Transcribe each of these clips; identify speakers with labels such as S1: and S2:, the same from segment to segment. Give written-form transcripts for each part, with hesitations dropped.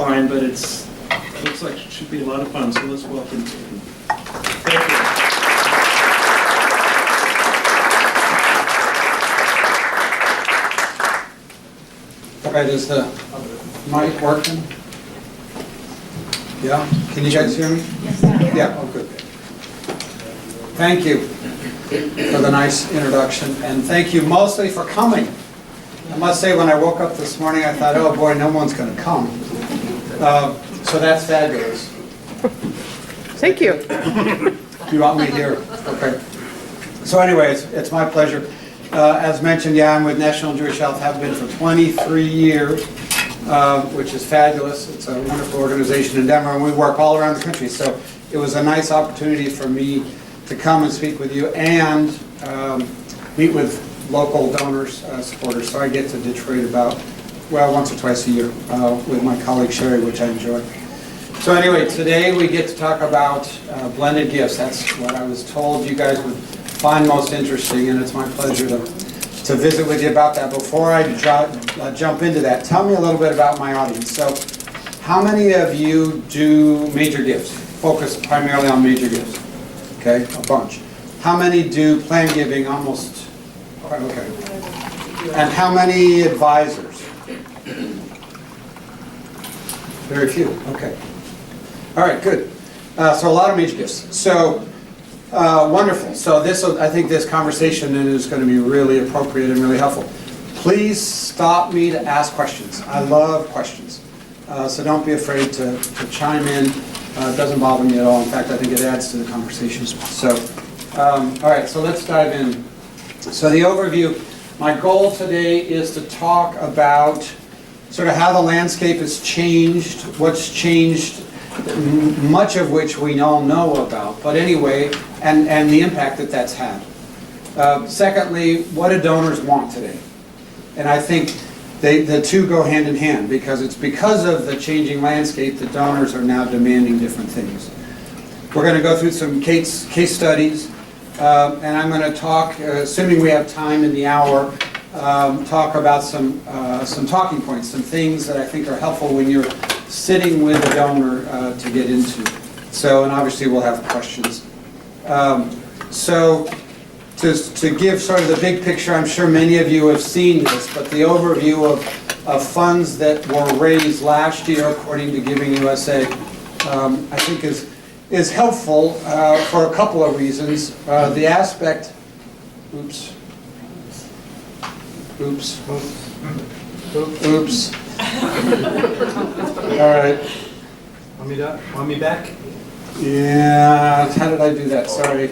S1: fine, but it looks like it should be a lot of fun, so let's welcome Tim. Thank you.
S2: Okay, does the mic working? Yeah? Can you guys hear me?
S3: Yes, ma'am.
S2: Yeah, oh, good. Thank you for the nice introduction, and thank you mostly for coming. I must say, when I woke up this morning, I thought, oh boy, no one's going to come. So that's fabulous.
S4: Thank you.
S2: Do you want me here? Okay. So anyway, it's my pleasure. As mentioned, yeah, I'm with National Jewish Health, have been for 23 years, which is fabulous. It's a wonderful organization in Denver, and we work all around the country. So it was a nice opportunity for me to come and speak with you and meet with local donors, supporters. So I get to Detroit about, well, once or twice a year with my colleague Sherry, which I enjoy. So anyway, today we get to talk about blended gifts. That's what I was told you guys would find most interesting, and it's my pleasure to visit with you about that. Before I jump into that, tell me a little bit about my audience. So how many of you do major gifts? Focus primarily on major gifts. Okay, a bunch. How many do plan giving? Almost, okay. And how many advisors? Very few, okay. All right, good. So a lot of major gifts. So wonderful. So I think this conversation is going to be really appropriate and really helpful. Please stop me to ask questions. I love questions. So don't be afraid to chime in. It doesn't bother me at all. In fact, I think it adds to the conversation. So, all right, so let's dive in. So the overview, my goal today is to talk about sort of how the landscape has changed, what's changed, much of which we all know about, but anyway, and the impact that that's had. Secondly, what do donors want today? And I think the two go hand in hand, because it's because of the changing landscape that donors are now demanding different things. We're going to go through some case studies, and I'm going to talk, assuming we have time in the hour, talk about some talking points, some things that I think are helpful when you're sitting with a donor to get into. So, and obviously we'll have questions. So to give sort of the big picture, I'm sure many of you have seen this, but the overview of funds that were raised last year according to Giving USA, I think is helpful for a couple of reasons. The aspect, oops. All right.
S5: Want me back?
S2: Yeah, how did I do that? Sorry.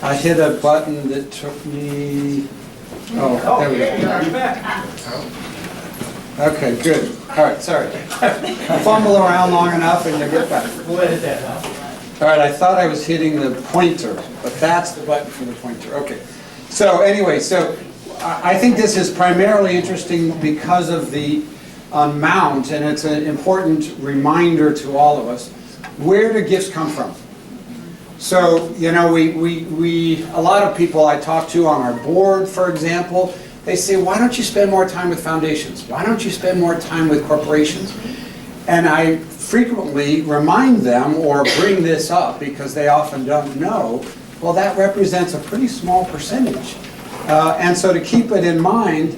S2: I hit a button that took me, oh, there we go.
S5: You're back.
S2: Okay, good. All right, sorry. I fumble around long enough and you get back.
S5: We'll edit that out.
S2: All right, I thought I was hitting the pointer, but that's the button for the pointer. Okay. So anyway, so I think this is primarily interesting because of the amount, and it's an important reminder to all of us. Where do gifts come from? So, you know, a lot of people I talk to on our board, for example, they say, why don't you spend more time with foundations? Why don't you spend more time with corporations? And I frequently remind them or bring this up because they often don't know, well, that represents a pretty small percentage. And so to keep it in mind,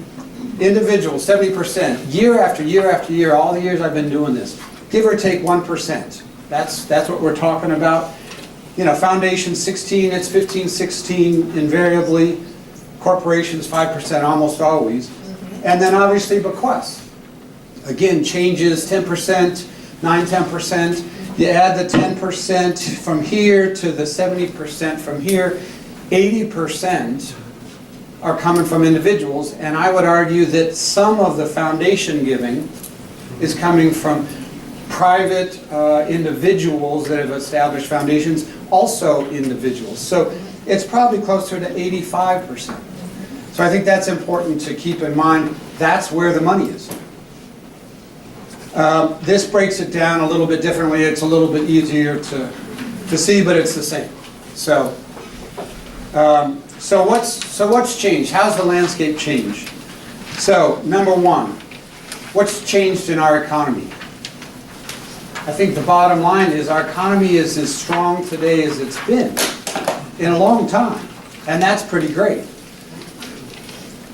S2: individuals, 70%, year after year after year, all the years I've been doing this, give or take 1%. That's what we're talking about. You know, foundations 16, it's 15, 16 invariably. Corporations 5% almost always. And then obviously bequests. Again, changes 10%, 9-10%. You add the 10% from here to the 70% from here, 80% are coming from individuals. And I would argue that some of the foundation giving is coming from private individuals that have established foundations, also individuals. So it's probably closer to 85%. So I think that's important to keep in mind. That's where the money is. This breaks it down a little bit differently. It's a little bit easier to see, but it's the same. So what's changed? How's the landscape changed? So number one, what's changed in our economy? I think the bottom line is our economy is as strong today as it's been in a long time, and that's pretty great.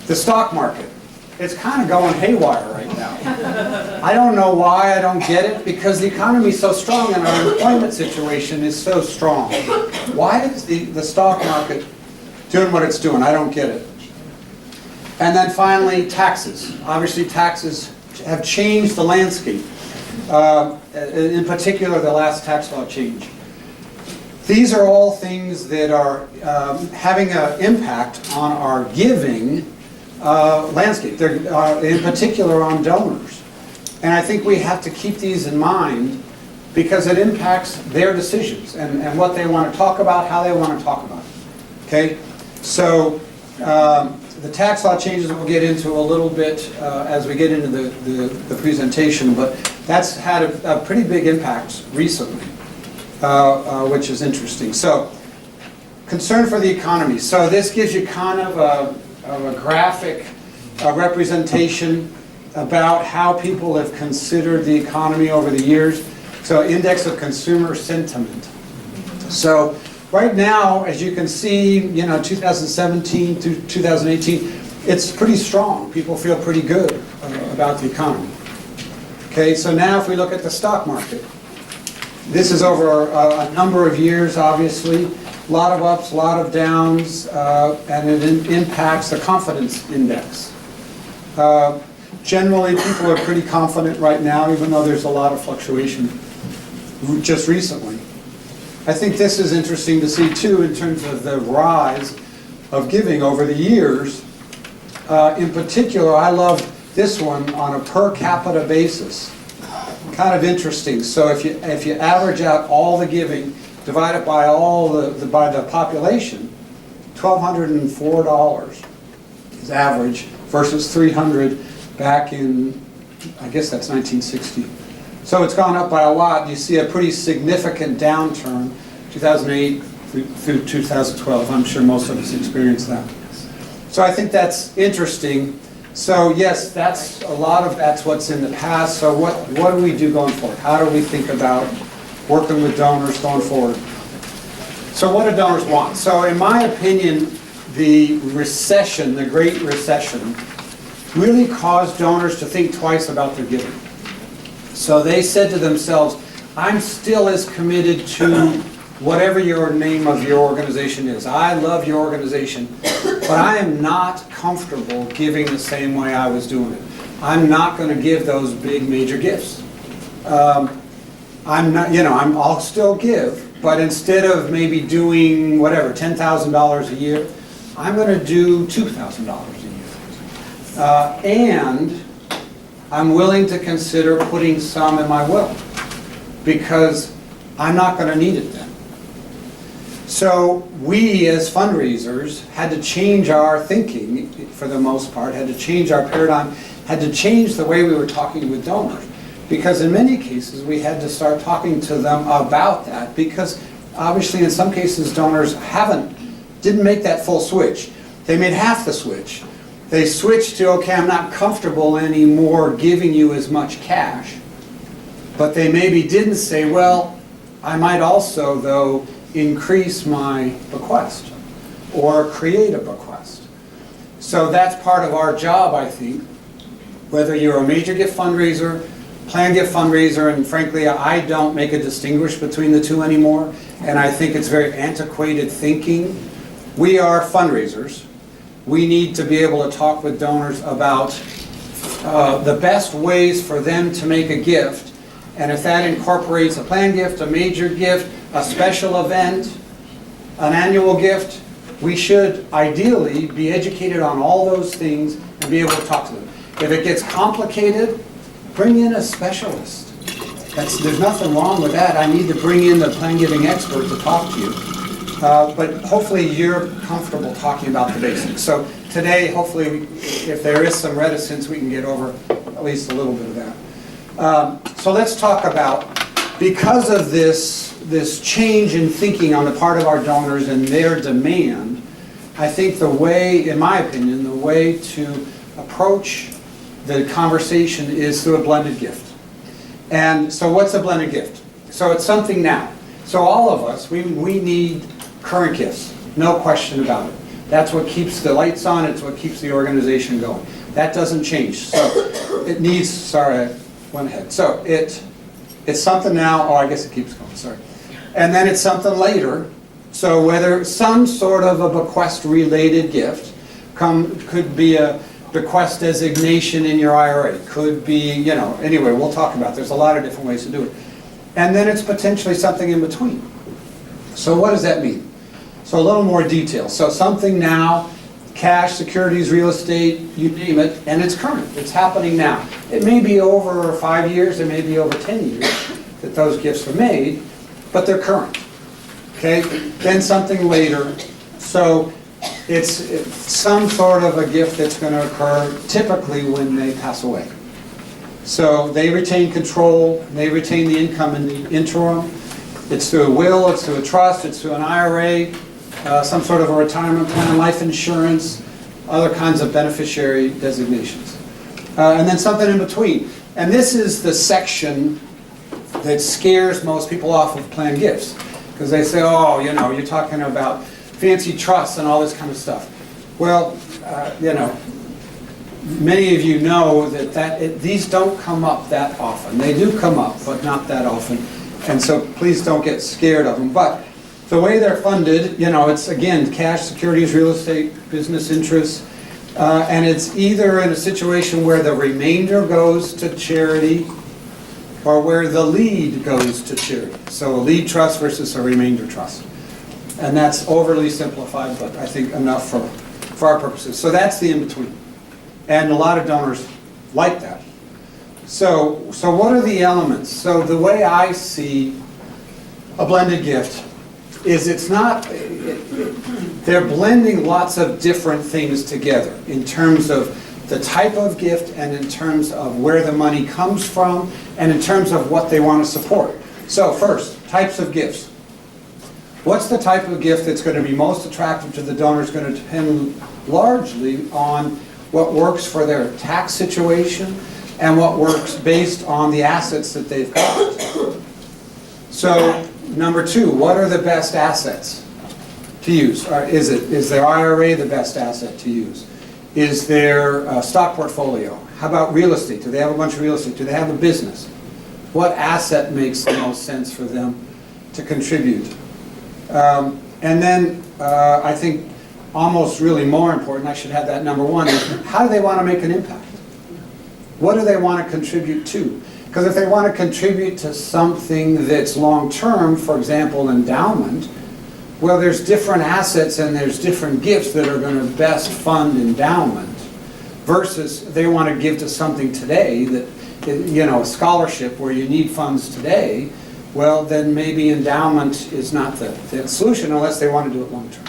S2: The stock market, it's kind of going haywire right now. I don't know why, I don't get it, because the economy is so strong and our employment situation is so strong. Why is the stock market doing what it's doing? I don't get it. And then finally, taxes. Obviously, taxes have changed the landscape. In particular, the last tax law change. These are all things that are having an impact on our giving landscape. They're in particular on donors. And I think we have to keep these in mind because it impacts their decisions and what they want to talk about, how they want to talk about it. Okay? So the tax law changes we'll get into a little bit as we get into the presentation, but that's had a pretty big impact recently, which is interesting. So, concern for the economy. So this gives you kind of a graphic representation about how people have considered the economy over the years. So index of consumer sentiment. So right now, as you can see, 2017 to 2018, it's pretty strong. People feel pretty good about the economy. Okay, so now if we look at the stock market, this is over a number of years, obviously. A lot of ups, a lot of downs, and it impacts the confidence index. Generally, people are pretty confident right now, even though there's a lot of fluctuation just recently. I think this is interesting to see, too, in terms of the rise of giving over the years. In particular, I love this one on a per capita basis. Kind of interesting. So if you average out all the giving, divide it by by the population, $1,204 is average versus $300 back in, I guess that's 1960. So it's gone up by a lot. You see a pretty significant downturn, 2008 through 2012. I'm sure most of us experienced that. So I think that's interesting. So yes, that's what's in the past. So what do we do going forward? How do we think about working with donors going forward? So what do donors want? So in my opinion, the recession, the Great Recession, really caused donors to think twice about their giving. So they said to themselves, I'm still as committed to whatever your name of your organization is. I love your organization, but I am not comfortable giving the same way I was doing it. I'm not going to give those big major gifts. I'll still give, but instead of maybe doing whatever, $10,000 a year, I'm going to do $2,000 a year. And I'm willing to consider putting some in my will because I'm not going to need it then. So we as fundraisers had to change our thinking for the most part, had to change our paradigm, had to change the way we were talking with donors. Because in many cases we had to start talking to them about that because obviously in some cases donors didn't make that full switch. They made half the switch. They switched to, okay, I'm not comfortable anymore giving you as much cash. But they maybe didn't say, well, I might also, though, increase my bequest or create a bequest. So that's part of our job, I think. Whether you're a major gift fundraiser, planned gift fundraiser, and frankly, I don't make a distinguish between the two anymore, and I think it's very antiquated thinking. We are fundraisers. We need to be able to talk with donors about the best ways for them to make a gift, and if that incorporates a planned gift, a major gift, a special event, an annual gift, we should ideally be educated on all those things and be able to talk to them. If it gets complicated, bring in a specialist. There's nothing wrong with that. I need to bring in the plan giving expert to talk to you. But hopefully you're comfortable talking about the basics. So today, hopefully, if there is some reticence, we can get over at least a little bit of that. So let's talk about, because of this change in thinking on the part of our donors and their demand, I think the way, in my opinion, the way to approach the conversation is through a blended gift. And so what's a blended gift? So it's something now. So all of us, we need current gifts, no question about it. That's what keeps the lights on, it's what keeps the organization going. That doesn't change. So it needs, sorry, I went ahead. So it's something now, oh, I guess it keeps going, sorry. And then it's something later. So whether some sort of a bequest-related gift could be a bequest designation in your IRA, could be, anyway, we'll talk about it. There's a lot of different ways to do it. And then it's potentially something in between. So what does that mean? So a little more detail. So something now, cash, securities, real estate, you name it, and it's current. It's happening now. It may be over 5 years, it may be over 10 years that those gifts were made, but they're current. Okay? Then something later. So it's some sort of a gift that's going to occur typically when they pass away. So they retain control, they retain the income in the interim. It's through a will, it's through a trust, it's through an IRA, some sort of a retirement plan, life insurance, other kinds of beneficiary designations. And then something in between. And this is the section that scares most people off of planned gifts. Because they say, oh, you're talking about fancy trusts and all this kind of stuff. Well, many of you know that these don't come up that often. They do come up, but not that often. And so please don't get scared of them. But the way they're funded, it's again, cash, securities, real estate, business interests. And it's either in a situation where the remainder goes to charity or where the lead goes to charity. So a lead trust versus a remainder trust. And that's overly simplified, but I think enough for our purposes. So that's the in-between. And a lot of donors like that. So what are the elements? So the way I see a blended gift is they're blending lots of different things together in terms of the type of gift and in terms of where the money comes from and in terms of what they want to support. So first, types of gifts. What's the type of gift that's going to be most attractive to the donor is going to depend largely on what works for their tax situation and what works based on the assets that they've got. So, number two, what are the best assets to use? Is their IRA the best asset to use? Is their stock portfolio? How about real estate? Do they have a bunch of real estate? Do they have a business? What asset makes the most sense for them to contribute? And then I think almost really more important, I should have that number one, is how do they want to make an impact? What do they want to contribute to? Because if they want to contribute to something that's long-term, for example, endowment, well, there's different assets and there's different gifts that are going to best fund endowment versus they want to give to something today that, a scholarship where you need funds today, well, then maybe endowment is not the solution unless they want to do it long-term.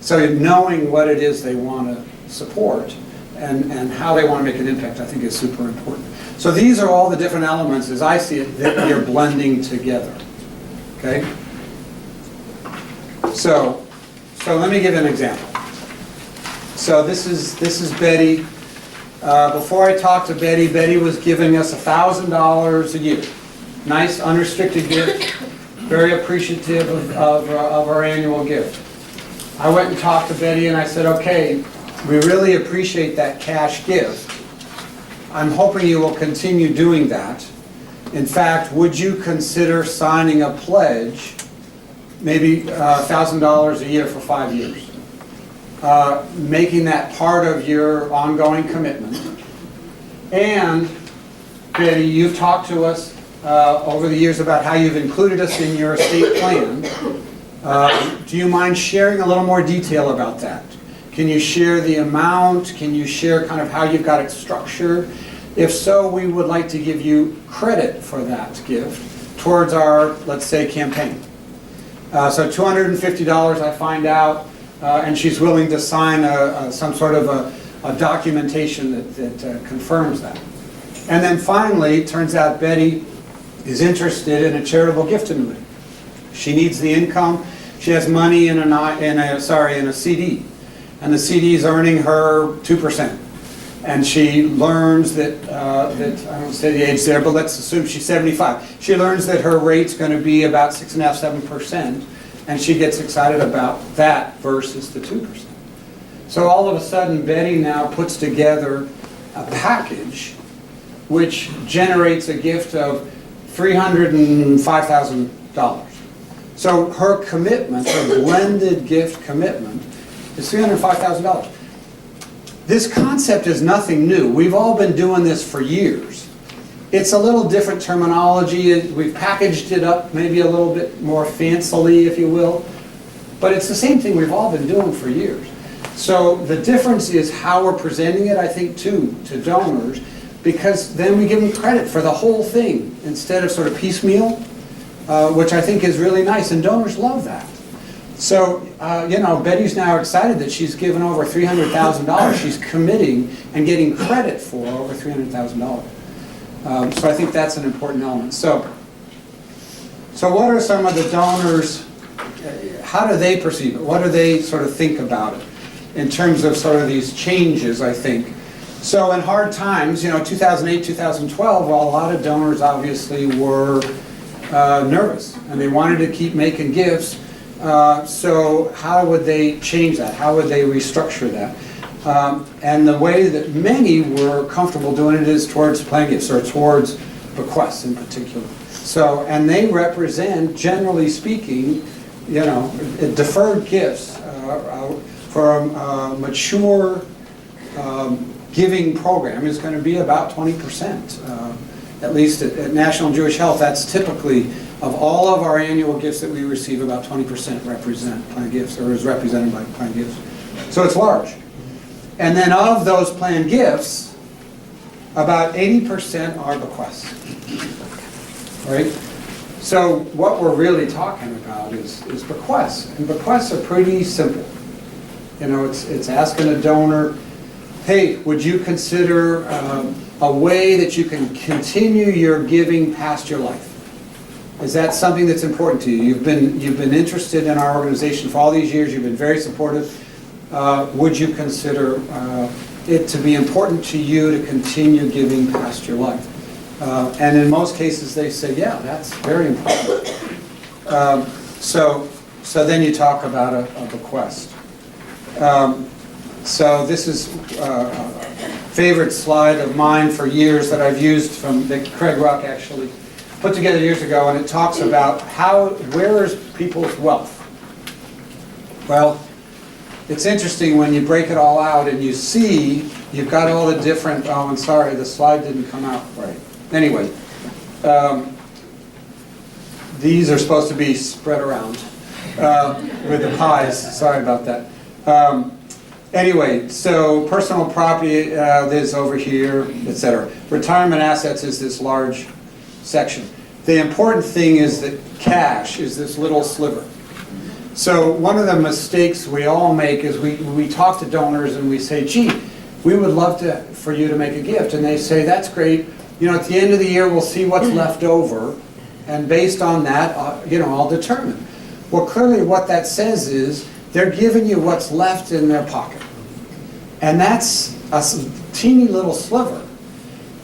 S2: So knowing what it is they want to support and how they want to make an impact, I think is super important. So these are all the different elements, as I see it, that you're blending together. Okay? So let me give an example. So this is Betty. Before I talked to Betty, Betty was giving us $1,000 a year. Nice, unrestricted gift. Very appreciative of our annual gift. I went and talked to Betty and I said, okay, we really appreciate that cash gift. I'm hoping you will continue doing that. In fact, would you consider signing a pledge, maybe $1,000 a year for 5 years? Making that part of your ongoing commitment. And Betty, you've talked to us over the years about how you've included us in your estate plan. Do you mind sharing a little more detail about that? Can you share the amount? Can you share kind of how you've got it structured? If so, we would like to give you credit for that gift towards our, let's say, campaign. So $250 I find out, and she's willing to sign some sort of a documentation that confirms that. And then finally, it turns out Betty is interested in a charitable gift annuity. She needs the income. She has money in a CD, and the CD is earning her 2%. And she learns that, I don't say the age there, but let's assume she's 75. She learns that her rate's going to be about 6.5%, 7%, and she gets excited about that versus the 2%. So all of a sudden, Betty now puts together a package which generates a gift of $305,000. So her commitment, her blended gift commitment, is $305,000. This concept is nothing new. We've all been doing this for years. It's a little different terminology. We've packaged it up maybe a little bit more fancily, if you will. But it's the same thing we've all been doing for years. So the difference is how we're presenting it, I think, to donors, because then we give them credit for the whole thing instead of sort of piecemeal, which I think is really nice, and donors love that. So, Betty's now excited that she's given over $300,000. She's committing and getting credit for over $300,000. So I think that's an important element. So what are some of the donors, how do they perceive it? What do they sort of think about it in terms of sort of these changes, I think? So in hard times, 2008, 2012, well, a lot of donors obviously were nervous, and they wanted to keep making gifts. So how would they change that? How would they restructure that? And the way that many were comfortable doing it is towards planned gifts, or towards bequests in particular. So, and they represent, generally speaking, deferred gifts for a mature giving program is going to be about 20%. At least at National Jewish Health, that's typically, of all of our annual gifts that we receive, about 20% represent planned gifts, or is represented by planned gifts. So it's large. And then of those planned gifts, about 80% are bequests. Right? So what we're really talking about is bequests. And bequests are pretty simple. It's asking a donor, hey, would you consider a way that you can continue your giving past your life? Is that something that's important to you? You've been interested in our organization for all these years. You've been very supportive. Would you consider it to be important to you to continue giving past your life? And in most cases, they say, yeah, that's very important. So then you talk about a bequest. So this is a favorite slide of mine for years that I've used that Craig Ruck actually put together years ago, and it talks about where is people's wealth? Well, it's interesting when you break it all out and you see you've got all the different, oh, I'm sorry, the slide didn't come out right. Anyway, these are supposed to be spread around with the pies. Sorry about that. Anyway, so personal property is over here, etc. Retirement assets is this large section. The important thing is that cash is this little sliver. So one of the mistakes we all make is we talk to donors and we say, gee, we would love for you to make a gift. And they say, that's great. At the end of the year, we'll see what's left over. And based on that, I'll determine. Well, clearly what that says is they're giving you what's left in their pocket. And that's a teeny little sliver.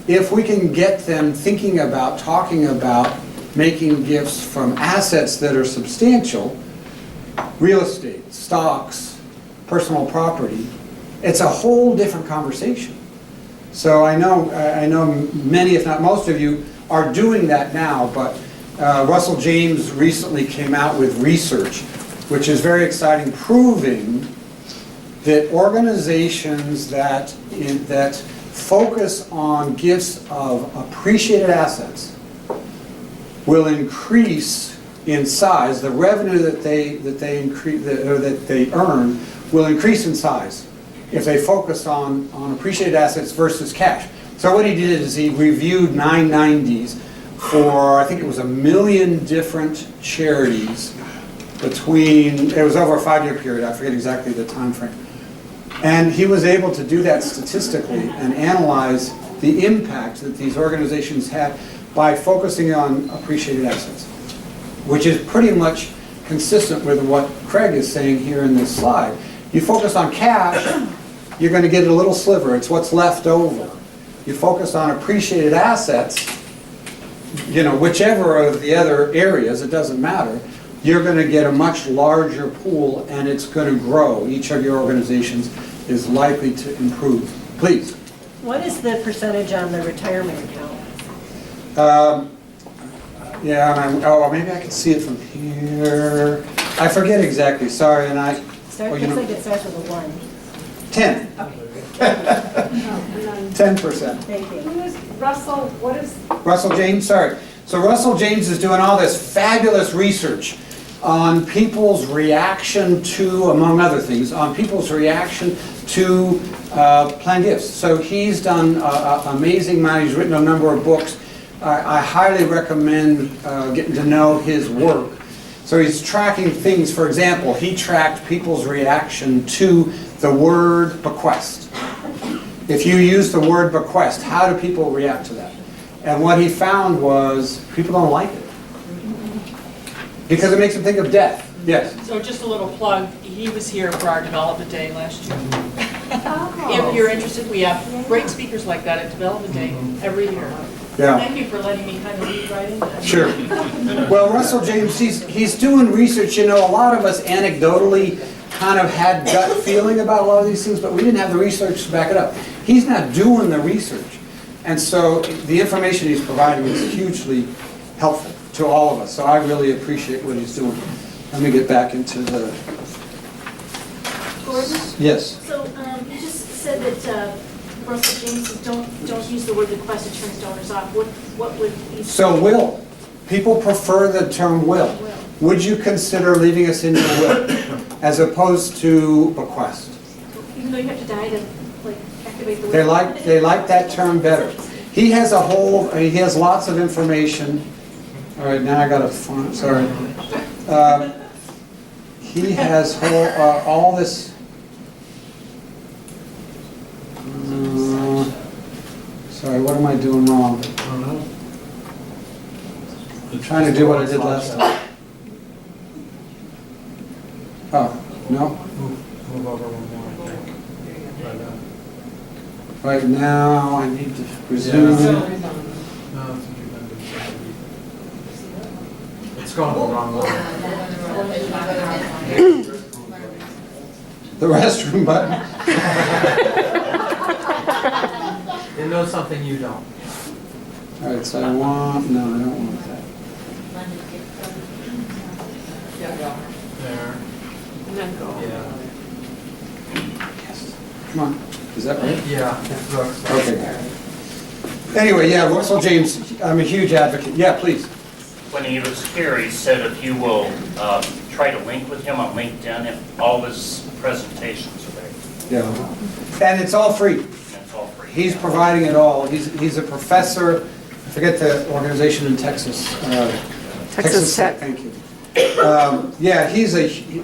S2: If we can get them thinking about, talking about making gifts from assets that are substantial, real estate, stocks, personal property, it's a whole different conversation. So I know many, if not most of you, are doing that now, but Russell James recently came out with research, which is very exciting, proving that organizations that focus on gifts of appreciated assets will increase in size. The revenue that they earn will increase in size if they focus on appreciated assets versus cash. So what he did is he reviewed 990s for, I think it was 1 million different charities it was over a 5-year period, I forget exactly the time frame. And he was able to do that statistically and analyze the impact that these organizations had by focusing on appreciated assets, which is pretty much consistent with what Craig is saying here in this slide. You focus on cash, you're going to get a little sliver. It's what's left over. You focus on appreciated assets, whichever of the other areas, it doesn't matter, you're going to get a much larger pool and it's going to grow. Each of your organizations is likely to improve. Please.
S3: What is the percentage on the retirement account?
S2: Maybe I can see it from here. I forget exactly, sorry, and
S3: Looks like it starts with a 1.
S2: 10. 10%.
S3: Thank you.
S6: Who is Russell, what is?
S2: Russell James, sorry. So Russell James is doing all this fabulous research on people's reaction to, among other things, on people's reaction to planned gifts. So he's done amazing amount. He's written a number of books. I highly recommend getting to know his work. So he's tracking things. For example, he tracked people's reaction to the word bequest. If you use the word bequest, how do people react to that? And what he found was people don't like it because it makes them think of death. Yes?
S7: So just a little plug, he was here for our development day last year. If you're interested, we have great speakers like that at development day every year.
S2: Yeah.
S7: Thank you for letting me kind of lead right into that.
S2: Sure. Well, Russell James, he's doing research. A lot of us anecdotally kind of had gut feeling about a lot of these things, but we didn't have the research to back it up. He's not doing the research. And so the information he's providing is hugely helpful to all of us. So I really appreciate what he's doing. Let me get back into the...
S8: Gordon?
S2: Yes.
S8: So you just said that Russell James says don't use the word bequest, it turns donors off. What would you say?
S2: So will. People prefer the term will. Would you consider leaving us in your will as opposed to bequest?
S8: Even though you have to die to activate the will.
S2: They like that term better. He has he has lots of information. All right, now I got a font, sorry. He has all this. Sorry, what am I doing wrong?
S5: I don't know.
S2: I'm trying to do what I did last time. Oh, no?
S5: Move over one more, I think.
S2: Right now, I need to resume.
S5: No, it's going the wrong way.
S2: The restroom button.
S5: It knows something you don't.
S2: All right, so I don't want that.
S5: There.
S7: And then go.
S5: Yeah.
S2: Come on, is that right?
S5: Yeah.
S2: Okay. Anyway, yeah, Russell James, I'm a huge advocate. Yeah, please.
S9: When he was here, he said if you will try to link with him on LinkedIn, and all his presentations are there.
S2: Yeah. And it's all free.
S9: And it's all free.
S2: He's providing it all. He's a professor, I forget the organization in Texas.
S4: Texas Tech.
S2: Thank you. Yeah,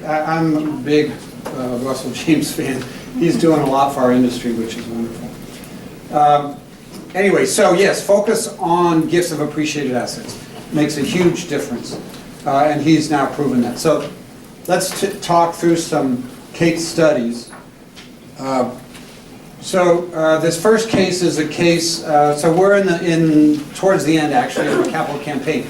S2: I'm a big Russell James fan. He's doing a lot for our industry, which is wonderful. Anyway, so yes, focus on gifts of appreciated assets. Makes a huge difference. And he's now proven that. So let's talk through some case studies. This first case is a case, so we're towards the end actually of a capital campaign,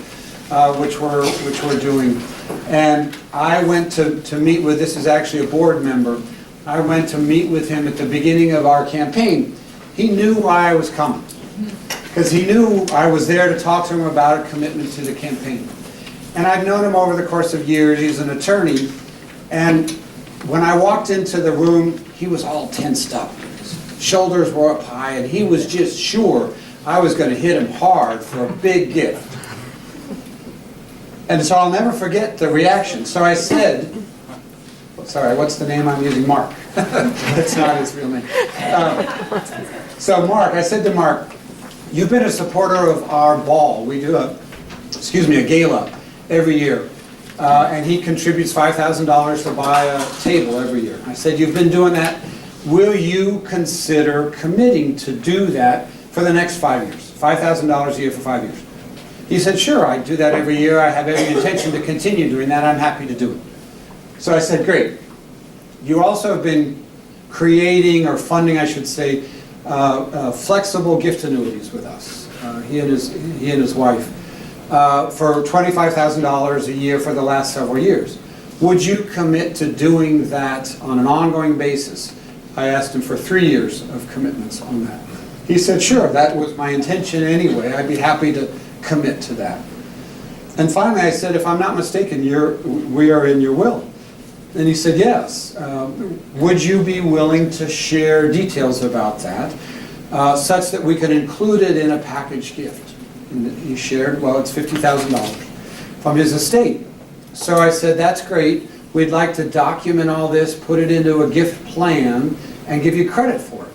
S2: which we're doing. And I went to meet with, this is actually a board member, I went to meet with him at the beginning of our campaign. He knew why I was coming, because he knew I was there to talk to him about a commitment to the campaign. And I've known him over the course of years. He's an attorney. And when I walked into the room, he was all tensed up. His shoulders were up high, and he was just sure I was going to hit him hard for a big gift. And so I'll never forget the reaction. So I said, sorry, what's the name I'm using? Mark. That's not his real name. So Mark, I said to Mark, you've been a supporter of our ball. We do a gala every year. And he contributes $5,000 to buy a table every year. I said, you've been doing that. Will you consider committing to do that for the next 5 years? $5,000 a year for 5 years. He said, sure, I do that every year. I have every intention to continue doing that. I'm happy to do it. So I said, great. You also have been creating or funding, I should say, flexible gift annuities with us, he and his wife, for $25,000 a year for the last several years. Would you commit to doing that on an ongoing basis? I asked him for 3 years of commitments on that. He said, sure, that was my intention anyway. I'd be happy to commit to that. And finally I said, if I'm not mistaken, we are in your will. And he said, yes. Would you be willing to share details about that, such that we could include it in a package gift? And he shared, well, it's $50,000 from his estate. So I said, that's great. We'd like to document all this, put it into a gift plan, and give you credit for it.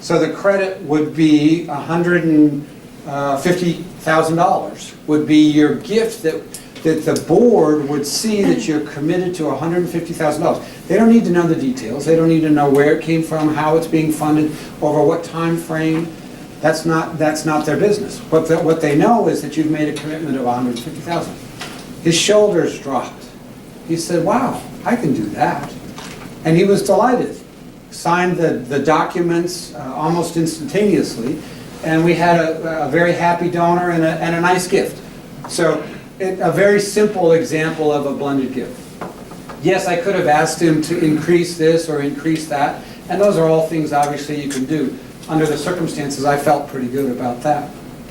S2: So the credit would be $150,000 would be your gift that the board would see that you're committed to $150,000. They don't need to know the details. They don't need to know where it came from, how it's being funded, over what time frame. That's not their business. What they know is that you've made a commitment of $150,000. His shoulders dropped. He said, wow, I can do that. And he was delighted. Signed the documents almost instantaneously, and we had a very happy donor and a nice gift. So a very simple example of a blended gift. Yes, I could have asked him to increase this or increase that, and those are all things obviously you can do. Under the circumstances, I felt pretty good about that.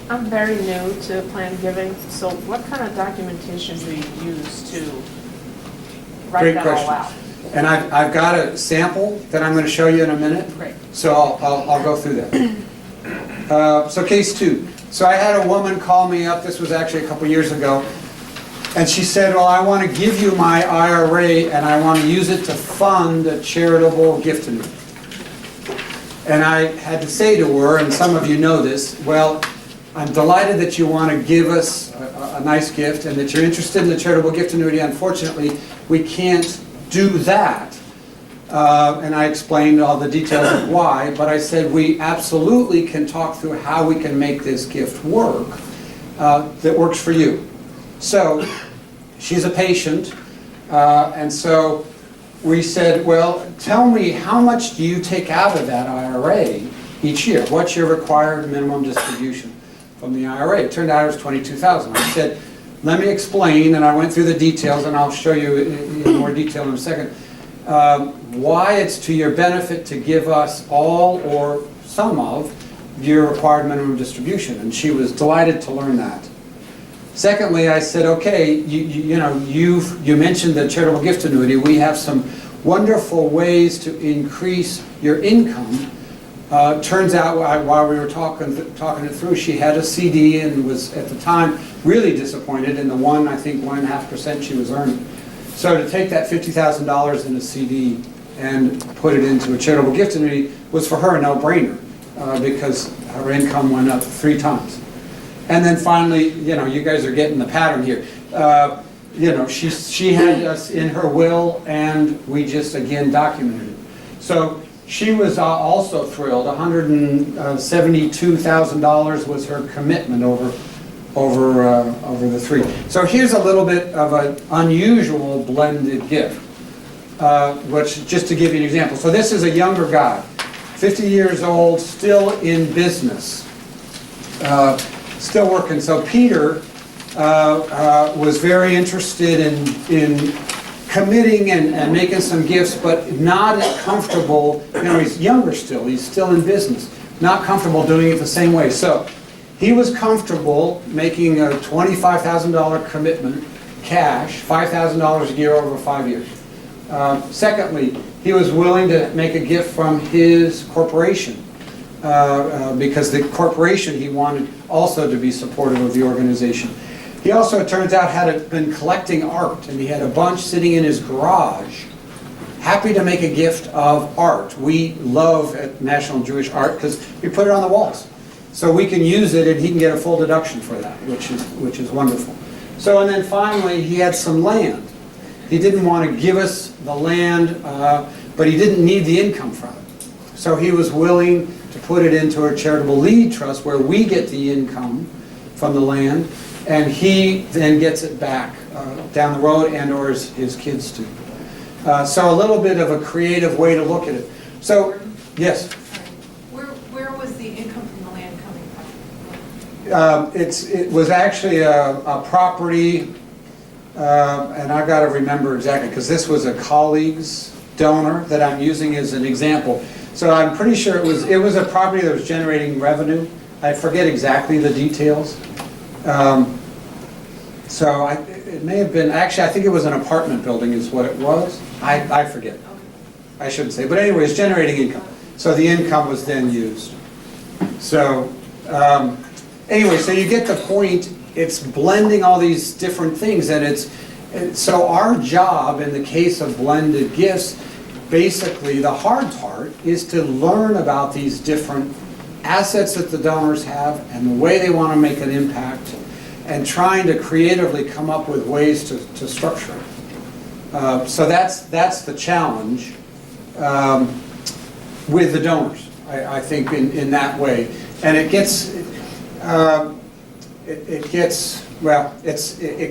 S4: I'm very new to planned giving, so what kind of documentation do you use to write
S2: Great
S4: that
S2: question.
S4: all out?
S2: And I've got a sample that I'm going to show you in a minute.
S4: Great.
S2: So I'll go through that. So case 2. So I had a woman call me up, this was actually a couple years ago, and she said, well, I want to give you my IRA and I want to use it to fund a charitable gift annuity. And I had to say to her, and some of you know this, well, I'm delighted that you want to give us a nice gift and that you're interested in the charitable gift annuity. Unfortunately, we can't do that. And I explained all the details of why, but I said we absolutely can talk through how we can make this gift work that works for you. So she's a patient, and so we said, well, tell me, how much do you take out of that IRA each year? What's your required minimum distribution from the IRA? It turned out it was $22,000. I said, let me explain, and I went through the details, and I'll show you in more detail in a second, why it's to your benefit to give us all or some of your required minimum distribution. And she was delighted to learn that. Secondly, I said, okay, you mentioned the charitable gift annuity. We have some wonderful ways to increase your income. Turns out, while we were talking it through, she had a CD and was, at the time, really disappointed in the 1.5% she was earning. So to take that $50,000 in a CD and put it into a charitable gift annuity was for her a no-brainer because her income went up 3 times. And then finally, you guys are getting the pattern here. She had us in her will, and we just again documented it. So she was also thrilled. $172,000 was her commitment over the 3. So here's a little bit of an unusual blended gift, which just to give you an example. So this is a younger guy, 50 years old, still in business, still working. So Peter was very interested in committing and making some gifts, but not as comfortable. He's younger still. He's still in business, not comfortable doing it the same way. So he was comfortable making a $25,000 commitment, cash, $5,000 a year over 5 years. Secondly, he was willing to make a gift from his corporation because the corporation he wanted also to be supportive of the organization. He also, it turns out, had been collecting art, and he had a bunch sitting in his garage, happy to make a gift of art. We love at National Jewish Art because we put it on the walls. So we can use it, and he can get a full deduction for that, which is wonderful. So, and then finally, he had some land. He didn't want to give us the land, but he didn't need the income from it. So he was willing to put it into a charitable lead trust where we get the income from the land, and he then gets it back down the road, and or his kids do. So a little bit of a creative way to look at it. So, yes,
S6: Where was the income from the land coming from?
S2: it was actually a property, and I've got to remember exactly, because this was a colleague's donor that I'm using as an example. So I'm pretty sure it was a property that was generating revenue. I forget exactly the details. So it may have been, actually, I think it was an apartment building is what it was. I forget. I shouldn't say. But anyway, it's generating income. So the income was then used. So anyway, so you get the point. It's blending all these different things. So our job in the case of blended gifts, basically the hard part is to learn about these different assets that the donors have and the way they want to make an impact, and trying to creatively come up with ways to structure it. So that's the challenge with the donors, I think, in that way. And it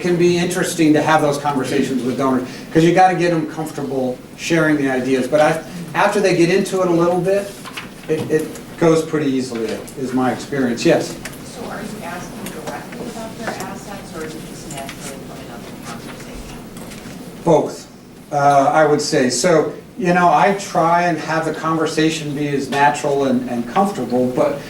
S2: can be interesting to have those conversations with donors, because you got to get them comfortable sharing the ideas. But after they get into it a little bit, it goes pretty easily, is my experience. Yes?
S10: So are you asking directly about their assets, or is it just naturally coming up in conversation?
S2: Both, I would say. So, I try and have the conversation be as natural and comfortable, but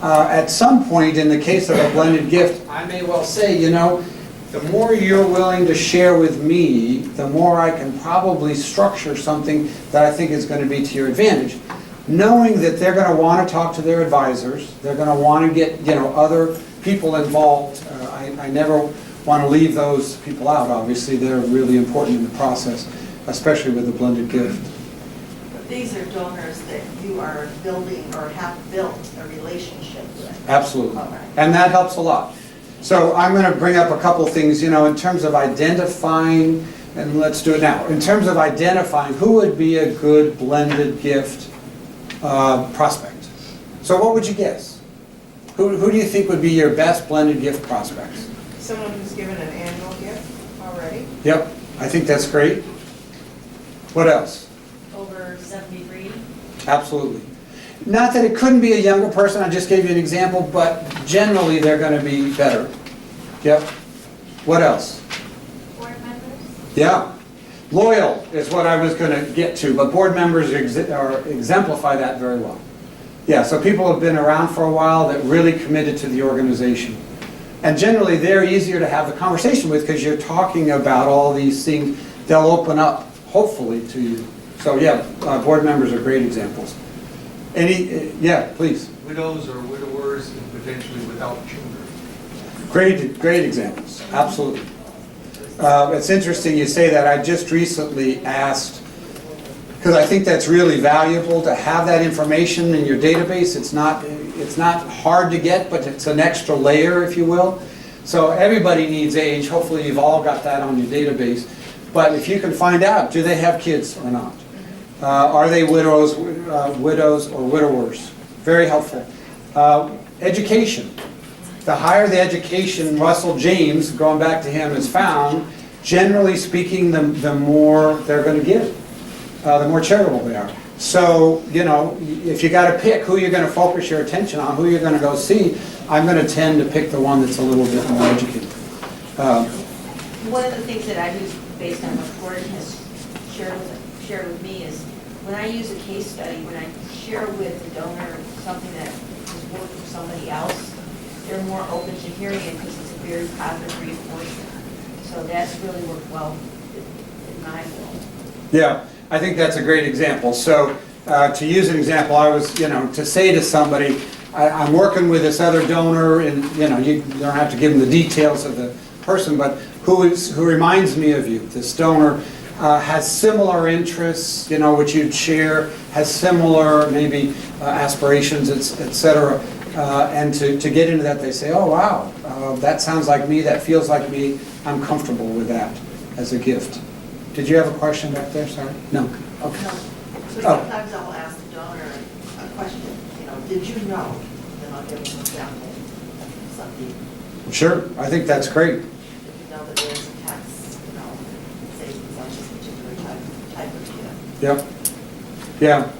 S2: at some point in the case of a blended gift, I may well say, the more you're willing to share with me, the more I can probably structure something that I think is going to be to your advantage. Knowing that they're going to want to talk to their advisors, they're going to want to get other people involved. I never want to leave those people out. Obviously, they're really important in the process, especially with a blended gift.
S10: But these are donors that you are building or have built a relationship with.
S2: Absolutely,
S10: All right.
S2: and that helps a lot. So I'm going to bring up a couple things, in terms of identifying, and let's do it now. In terms of identifying who would be a good blended gift prospect. So what would you guess? Who do you think would be your best blended gift prospects?
S10: Someone who's given an annual gift already?
S2: Yep, I think that's great. What else?
S8: Over 73.
S2: Absolutely. Not that it couldn't be a younger person, I just gave you an example, but generally they're going to be better. Yep. What else?
S8: Board members?
S2: Yeah. Loyal is what I was going to get to, but board members exemplify that very well. Yeah, so people have been around for a while that really committed to the organization. And generally they're easier to have the conversation with because you're talking about all these things. They'll open up, hopefully, to you. So yeah, board members are great examples. Yeah, please.
S11: Widows or widowers and potentially without children.
S2: Great examples, absolutely. It's interesting you say that. I just recently asked, because I think that's really valuable to have that information in your database. It's not hard to get, but it's an extra layer, if you will. So everybody needs age. Hopefully you've all got that on your database. But if you can find out, do they have kids or not? Are they widows or widowers? Very helpful. Education. The higher the education Russell James, going back to him, has found, generally speaking, the more they're going to give, the more charitable they are. So, if you got to pick who you're going to focus your attention on, who you're going to go see, I'm going to tend to pick the one that's a little bit more educated.
S10: One of the things that I've used based on what Gordon has shared with me is when I use a case study, when I share with the donor something that has worked for somebody else, they're more open to hearing it because it's a very positive reinforcement. So that's really worked well in my world.
S2: Yeah, I think that's a great example. So to use an example, I was, to say to somebody, I'm working with this other donor, and you don't have to give them the details of the person, but who reminds me of you. This donor has similar interests, which you'd share, has similar maybe aspirations, et cetera. And to get into that, they say, oh, wow, that sounds like me, that feels like me, I'm comfortable with that as a gift. Did you have a question back there? Sorry? No? Okay.
S10: No. So sometimes I'll ask the donor a question, did you know? Then I'll give them an example of something.
S2: Sure, I think that's great.
S10: Did you know that there's a tax, savings on this particular type of gift?
S2: Yep. Yeah.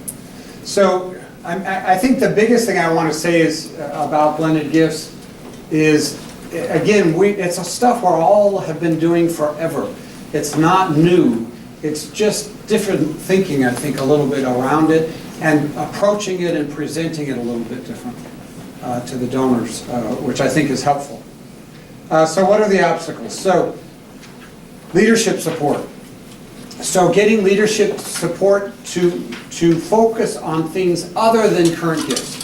S2: So I think the biggest thing I want to say is about blended gifts is, again, it's a stuff we're all have been doing forever. It's not new. It's just different thinking, I think, a little bit around it and approaching it and presenting it a little bit different to the donors, which I think is helpful. So what are the obstacles? So leadership support. So getting leadership support to focus on things other than current gifts.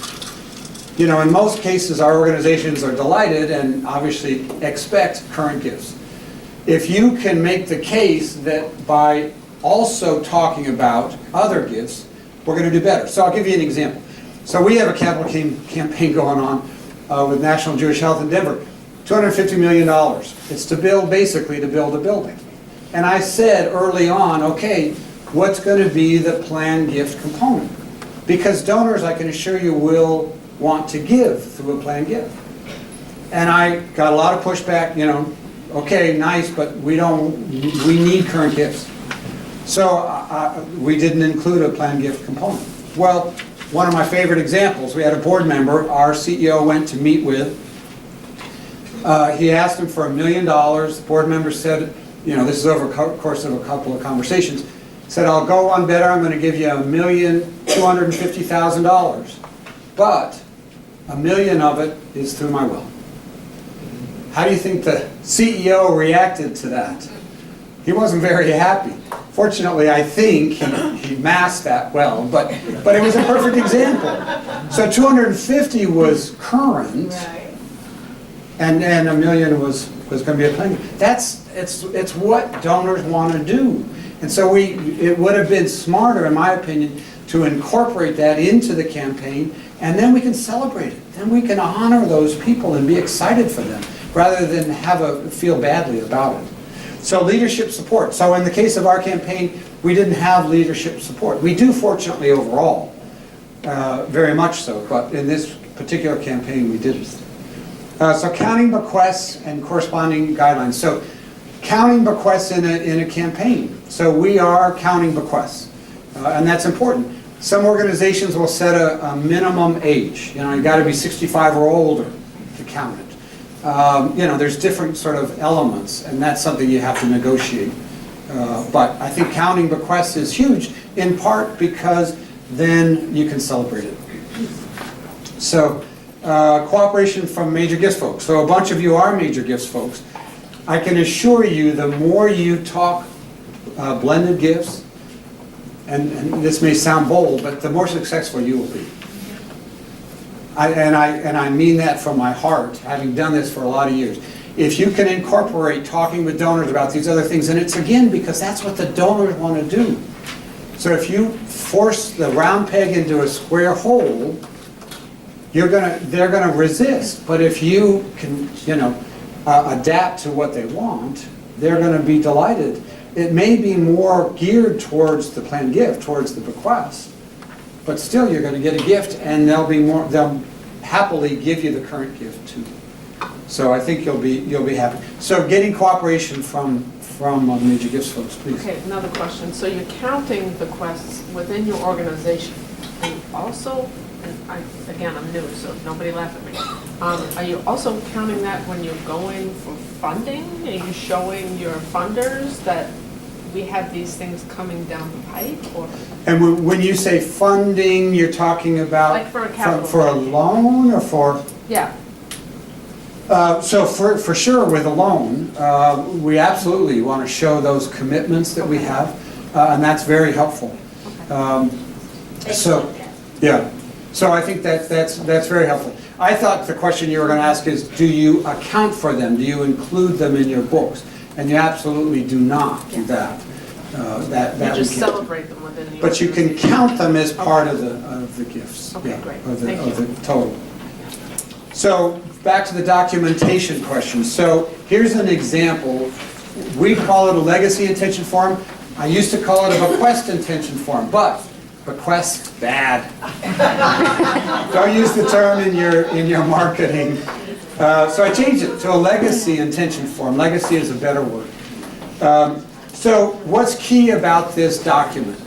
S2: You know, in most cases, our organizations are delighted and obviously expect current gifts. If you can make the case that by also talking about other gifts, we're going to do better. So I'll give you an example. So we have a capital campaign going on with National Jewish Health in Denver, $250 million. It's to build a building. And I said early on, okay, what's going to be the planned gift component? Because donors, I can assure you, will want to give through a planned gift. And I got a lot of pushback, you know, okay, nice, but we need current gifts. So we didn't include a planned gift component. Well, one of my favorite examples, we had a board member, our CEO went to meet with, he asked him for $1 million. The board member said, you know, this is over the course of a couple of conversations, said, I'll go one better, I'm going to give you $1,250,000. But $1 million of it is through my will. How do you think the CEO reacted to that? He wasn't very happy. Fortunately, I think he masked that well, but it was a perfect example. So 250 was current, and $1 million was going to be a plan. It's what donors want to do. And so it would have been smarter, in my opinion, to incorporate that into the campaign, and then we can celebrate it. Then we can honor those people and be excited for them, rather than feel badly about it. So leadership support. So in the case of our campaign, we didn't have leadership support. We do, fortunately, overall, very much so, but in this particular campaign, we didn't. So counting bequests and corresponding guidelines. So counting bequests in a campaign. So we are counting bequests, and that's important. Some organizations will set a minimum age. You know, you got to be 65 or older to count it. You know, there's different sort of elements, and that's something you have to negotiate. But I think counting bequests is huge, in part because then you can celebrate it. So cooperation from major gifts folks. So a bunch of you are major gifts folks. I can assure you, the more you talk blended gifts, and this may sound bold, but the more successful you will be. And I mean that from my heart, having done this for a lot of years. If you can incorporate talking with donors about these other things, and it's again because that's what the donors want to do. So if you force the round peg into a square hole, they're gonna resist. But if you can, you know, adapt to what they want, they're going to be delighted. It may be more geared towards the planned gift, towards the bequest, but still you're going to get a gift, and they'll happily give you the current gift too. So I think you'll be happy. So getting cooperation from major gifts folks, please.
S4: Okay, another question. So you're counting bequests within your organization, and also, and again, I'm new, so nobody laugh at me. Are you also counting that when you're going for funding? Are you showing your funders that we have these things coming down the pipe, or?
S2: And when you say funding, you're talking about
S4: Like for a capital
S2: for a loan or for?
S4: Yeah.
S2: So for sure with a loan, we absolutely want to show those commitments that we have, and that's very helpful. So, yeah. So I think that's very helpful. I thought the question you were going to ask is, do you account for them? Do you include them in your books? And you absolutely do not do that.
S4: You just celebrate them within the.
S2: But you can count them as part of the gifts.
S4: Okay, great.
S2: Of
S4: Thank you.
S2: the total. So back to the documentation question. So here's an example. We call it a legacy intention form. I used to call it a bequest intention form, but bequest, bad. Don't use the term in your marketing. So I changed it to a legacy intention form. Legacy is a better word. So what's key about this document?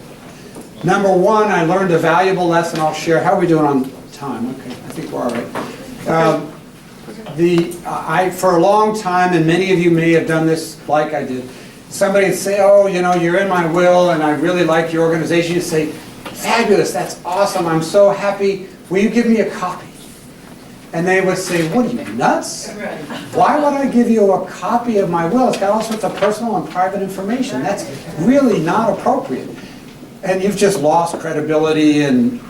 S2: Number one, I learned a valuable lesson I'll share. How are we doing on time? Okay, I think we're all right. For a long time, and many of you may have done this like I did, somebody would say, oh, you know, you're in my will and I really like your organization. You say, fabulous, that's awesome, I'm so happy. Will you give me a copy? And they would say, what are you, nuts? Why would I give you a copy of my will? It's got all sorts of personal and private information. That's really not appropriate. And you've just lost credibility. And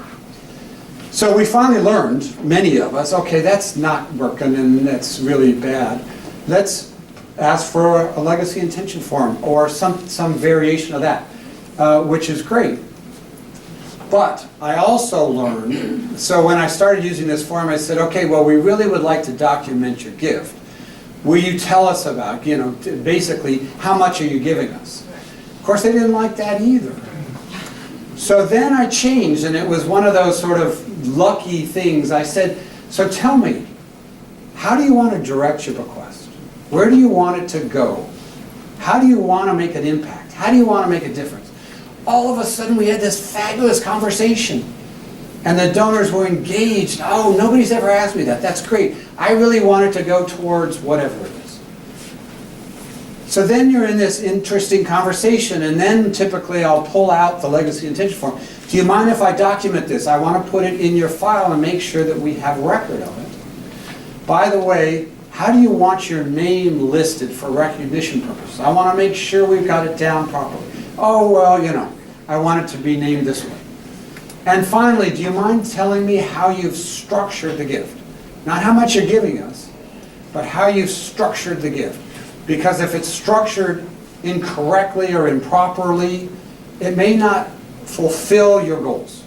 S2: so we finally learned, many of us, okay, that's not working and that's really bad. Let's ask for a legacy intention form or some variation of that, which is great. But I also learned, so when I started using this form, I said, okay, well, we really would like to document your gift. Will you tell us about, you know, basically, how much are you giving us? Of course, they didn't like that either. So then I changed, and it was one of those sort of lucky things. I said, so tell me, how do you want to direct your bequest? Where do you want it to go? How do you want to make an impact? How do you want to make a difference? All of a sudden we had this fabulous conversation. And the donors were engaged. Oh, nobody's ever asked me that. That's great. I really want it to go towards whatever it is. So then you're in this interesting conversation, and then typically I'll pull out the legacy intention form. Do you mind if I document this? I want to put it in your file and make sure that we have record of it. By the way, how do you want your name listed for recognition purposes? I want to make sure we've got it down properly. Oh, well, you know, I want it to be named this way. And finally, do you mind telling me how you've structured the gift? Not how much you're giving us, but how you've structured the gift. Because if it's structured incorrectly or improperly, it may not fulfill your goals.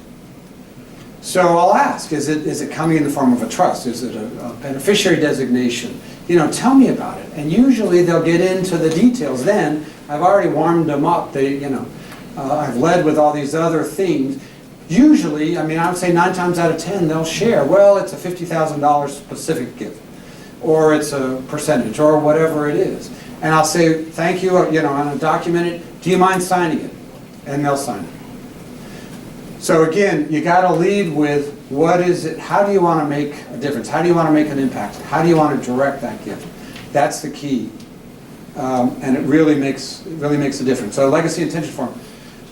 S2: So I'll ask, is it coming in the form of a trust? Is it a beneficiary designation? You know, tell me about it. And usually they'll get into the details then. I've already warmed them up. I've led with all these other things. Usually, I mean, I would say 9 times out of 10, they'll share, well, it's a $50,000 specific gift, or it's a percentage, or whatever it is. And I'll say, thank you, you know, and I'll document it. Do you mind signing it? And they'll sign it. So again, you got to lead with what is it, how do you want to make a difference? How do you want to make an impact? How do you want to direct that gift? That's the key. And it really makes a difference. So legacy intention form.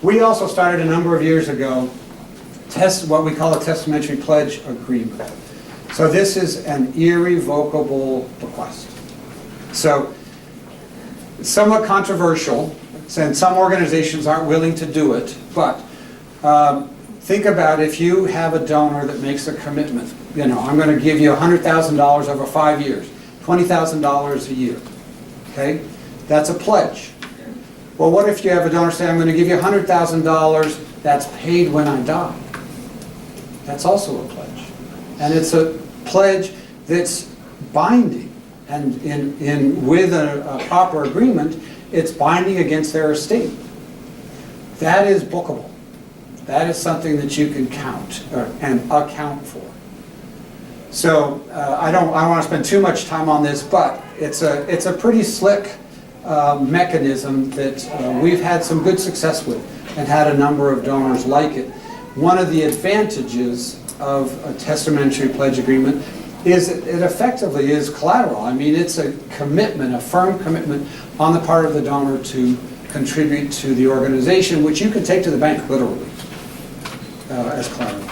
S2: We also started a number of years ago what we call a testamentary pledge agreement. So this is an irrevocable bequest. So somewhat controversial, and some organizations aren't willing to do it, but think about if you have a donor that makes a commitment. You know, I'm going to give you $100,000 over 5 years, $20,000 a year. Okay? That's a pledge. Well, what if you have a donor say, I'm going to give you $100,000 that's paid when I die? That's also a pledge. And it's a pledge that's binding. And with a proper agreement, it's binding against their estate. That is bookable. That is something that you can count and account for. So I don't want to spend too much time on this, but it's a pretty slick mechanism that we've had some good success with and had a number of donors like it. One of the advantages of a testamentary pledge agreement is it effectively is collateral. I mean, it's a commitment, a firm commitment on the part of the donor to contribute to the organization, which you can take to the bank, literally, as collateral.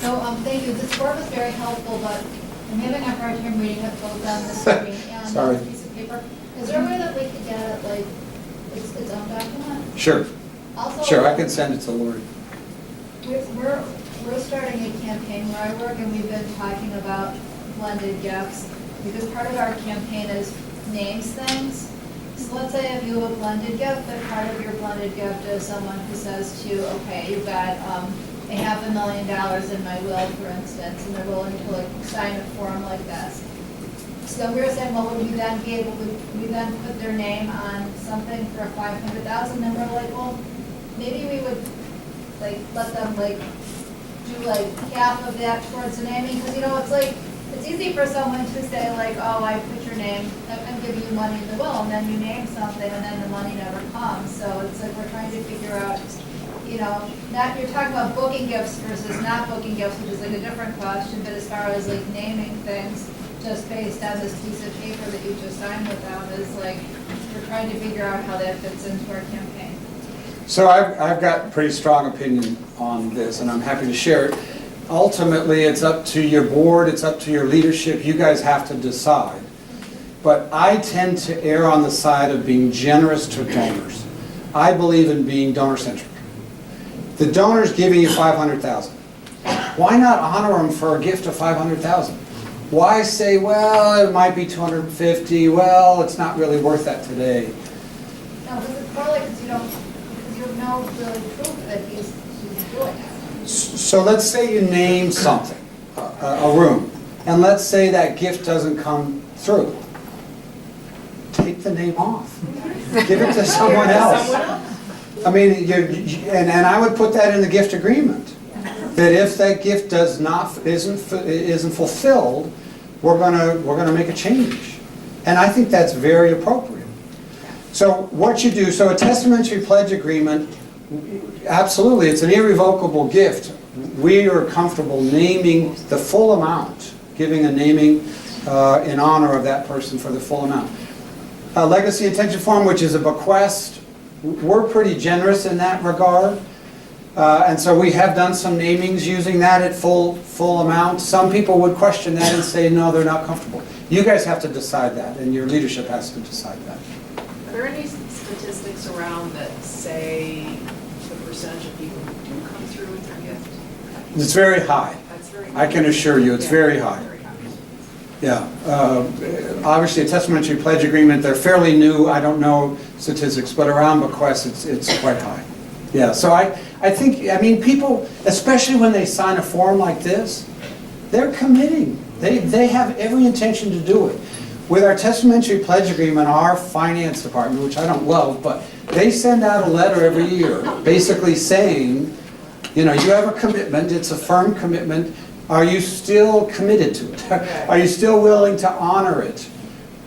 S12: So, thank you. This form is very helpful, but I'm having a hard time reading it both on the screen and
S2: Sorry.
S12: on a piece of paper. Is there a way that we could get it, like, its own document?
S2: Sure.
S12: Also,
S2: Sure, I can send it to Lori.
S12: We're starting a campaign where I work, and we've been talking about blended gifts, because part of our campaign is names things. So let's say if you have a blended gift, that part of your blended gift is someone who says to you, okay, you've got $500,000 in my will, for instance, and they're willing to like sign a form like this. So we were saying, well, would we then be able to, we then put their name on something for $500,000, and we're like, well, maybe we would like let them like do like half of that towards the naming, because you know it's like it's easy for someone to say like, oh, I put your name and give you money in the will, and then you name something and then the money never comes. So it's like we're trying to figure out you know, not, you're talking about booking gifts versus not booking gifts, which is like a different question, but as far as like naming things, just based on this piece of paper that you just signed with them, is like, we're trying to figure out how that fits into our campaign.
S2: So I've got a pretty strong opinion on this, and I'm happy to share it. Ultimately, it's up to your board, it's up to your leadership, you guys have to decide. But I tend to err on the side of being generous to donors. I believe in being donor-centric. The donor's giving you $500,000. Why not honor them for a gift of $500,000? Why say, well, it might be $250, well, it's not really worth that today.
S12: No, because it's probably because you have no really proof that he's doing it.
S2: So let's say you name something, a room, and let's say that gift doesn't come through. Take the name off. Give it to someone else. I mean, and I would put that in the gift agreement. That if that gift isn't fulfilled, we're gonna make a change. And I think that's very appropriate. So what you do, so a testamentary pledge agreement, absolutely, it's an irrevocable gift. We are comfortable naming the full amount, giving a naming in honor of that person for the full amount. A legacy intention form, which is a bequest, we're pretty generous in that regard. And so we have done some namings using that at full amount. Some people would question that and say, no, they're not comfortable. You guys have to decide that, and your leadership has to decide that.
S7: Are there any statistics around that say the percentage of people who do come through with their gift?
S2: It's very high.
S7: That's very
S2: I can assure you, it's very high.
S7: Very high.
S2: Yeah. Obviously, a testamentary pledge agreement, they're fairly new. I don't know statistics, but around bequests, it's quite high. Yeah, so I think, I mean, people, especially when they sign a form like this, they're committing. They have every intention to do it. With our testamentary pledge agreement, our finance department, which I don't love, but they send out a letter every year basically saying, you know, you have a commitment, it's a firm commitment, are you still committed to it? Are you still willing to honor it?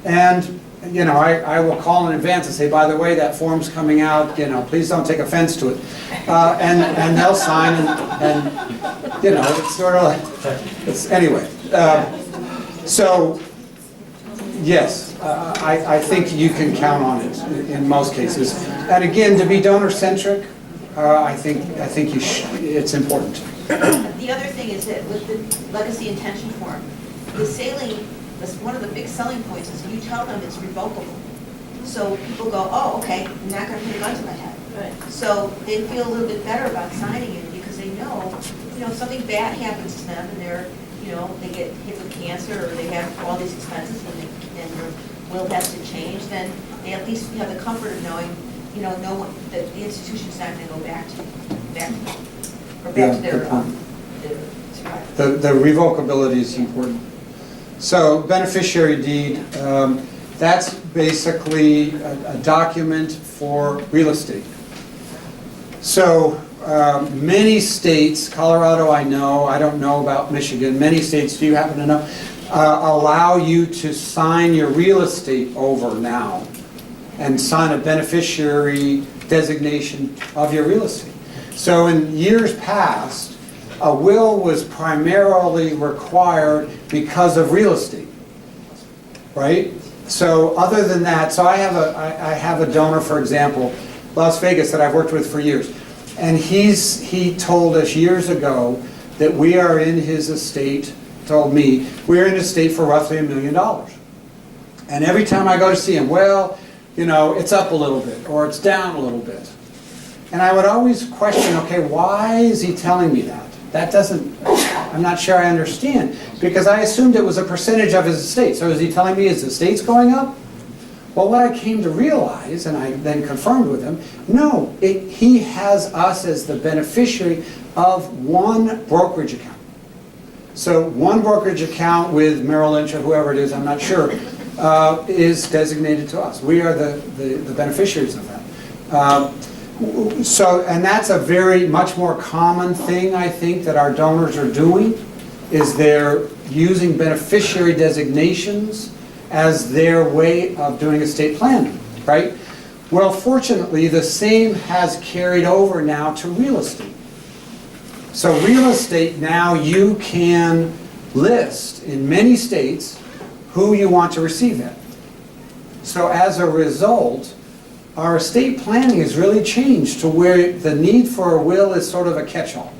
S2: And, you know, I will call in advance and say, by the way, that form's coming out, you know, please don't take offense to it. And they'll sign and, you know, it's sort of like, it's, anyway. So, yes, I think you can count on it in most cases. And again, to be donor-centric, I think it's important.
S10: The other thing is that with the legacy intention form, one of the big selling points is you tell them it's revocable. So people go, oh, okay, I'm not going to put a gun to my head.
S8: Right.
S10: So they feel a little bit better about signing it because they know, you know, if something bad happens to them and they're, you know, they get hit with cancer or they have all these expenses and their will has to change, then they at least have the comfort of knowing, you know, that the institution's not going to go back to their survivor.
S2: The revocability is important. So beneficiary deed, that's basically a document for real estate. So many states, Colorado I know, I don't know about Michigan, many states, do you happen to know, allow you to sign your real estate over now and sign a beneficiary designation of your real estate. So in years past, a will was primarily required because of real estate, right? So other than that, so I have a donor, for example, Las Vegas, that I've worked with for years. And he told us years ago that we are in his estate, told me, we're in his estate for roughly $1 million. And every time I go to see him, well, you know, it's up a little bit, or it's down a little bit. And I would always question, okay, why is he telling me that? That doesn't, I'm not sure I understand. Because I assumed it was a percentage of his estate. So is he telling me his estate's going up? Well, what I came to realize, and I then confirmed with him, no, he has us as the beneficiary of one brokerage account. So one brokerage account with Merrill Lynch or whoever it is, I'm not sure, is designated to us. We are the beneficiaries of that. So, and that's a very much more common thing, I think, that our donors are doing, is they're using beneficiary designations as their way of doing estate planning, right? Well, fortunately, the same has carried over now to real estate. So real estate, now you can list in many states who you want to receive that. So as a result, our estate planning has really changed to where the need for a will is sort of a catch-all.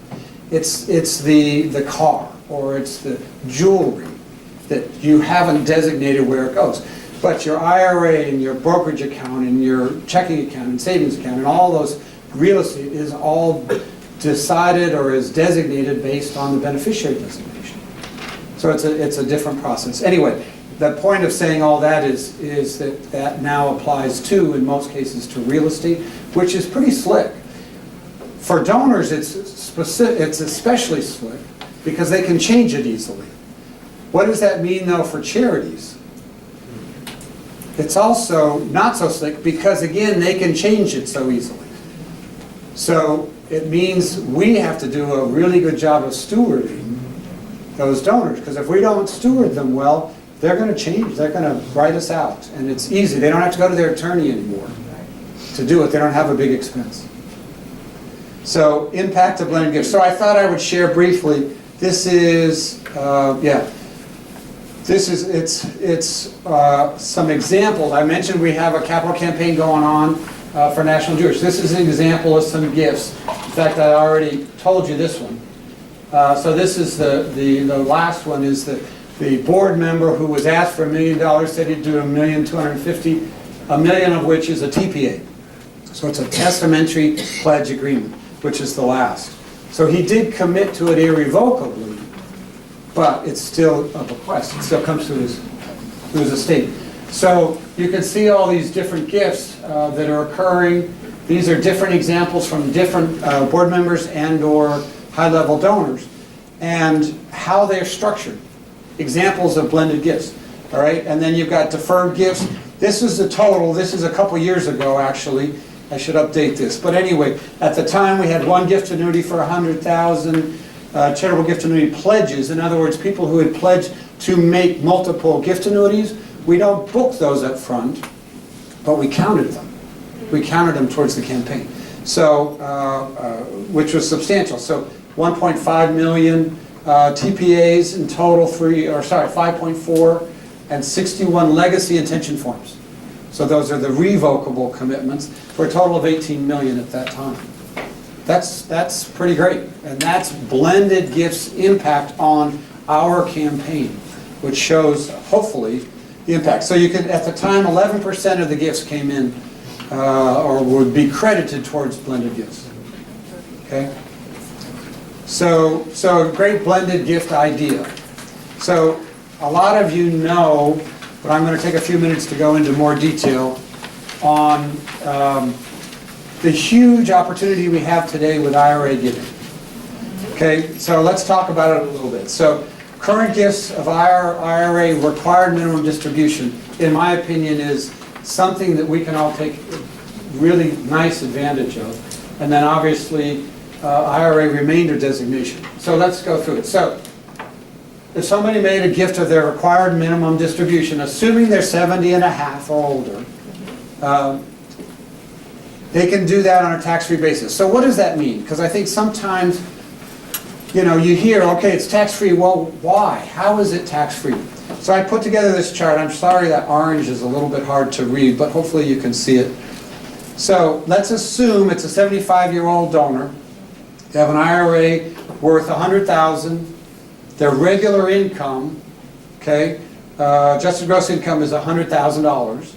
S2: It's the car, or it's the jewelry that you haven't designated where it goes. But your IRA and your brokerage account and your checking account and savings account and all those real estate is all decided or is designated based on the beneficiary designation. So it's a different process. Anyway, the point of saying all that is that now applies to, in most cases, to real estate, which is pretty slick. For donors, it's especially slick because they can change it easily. What does that mean, though, for charities? It's also not so slick because, again, they can change it so easily. So it means we have to do a really good job of stewarding those donors, because if we don't steward them well, they're going to change. They're going to write us out. And it's easy. They don't have to go to their attorney anymore to do it. They don't have a big expense. So impact of blended gifts. So I thought I would share briefly. This is, it's some examples. I mentioned we have a capital campaign going on for National Jewish. This is an example of some gifts. In fact, I already told you this one. So this is the last one is the board member who was asked for $1 million said he'd do $1,250,000, $1 million of which is a TPA. So it's a testamentary pledge agreement, which is the last. So he did commit to it irrevocably, but it's still a bequest. It still comes to his estate. So you can see all these different gifts that are occurring. These are different examples from different board members and or high-level donors, and how they're structured. Examples of blended gifts. All right, and then you've got deferred gifts. This is the total. This is a couple years ago, actually. I should update this. But anyway, at the time we had one gift annuity for $100,000. Charitable gift annuity pledges. In other words, people who had pledged to make multiple gift annuities. We don't book those up front, but we counted them. We counted them towards the campaign. So, which was substantial. So 1.5 million TPAs in total, 5.4, and 61 legacy intention forms. So those are the revocable commitments for a total of 18 million at that time. That's pretty great, and that's blended gifts impact on our campaign, which shows hopefully the impact. So you can, at the time, 11% of the gifts came in or would be credited towards blended gifts. Okay. So a great blended gift idea. So a lot of you know, but I'm going to take a few minutes to go into more detail on the huge opportunity we have today with IRA giving. Okay, so let's talk about it a little bit. So current gifts of IRA required minimum distribution, in my opinion, is something that we can all take really nice advantage of. And then obviously IRA remainder designation. So let's go through it. So if somebody made a gift of their required minimum distribution, assuming they're 70 and a half or older, they can do that on a tax-free basis. So what does that mean? Because I think sometimes, you know, you hear, okay, it's tax-free. Well, why? How is it tax-free? So I put together this chart. I'm sorry that orange is a little bit hard to read, but hopefully you can see it. So let's assume it's a 75-year-old donor. They have an IRA worth $100,000. Their regular income, okay, adjusted gross income is $100,000.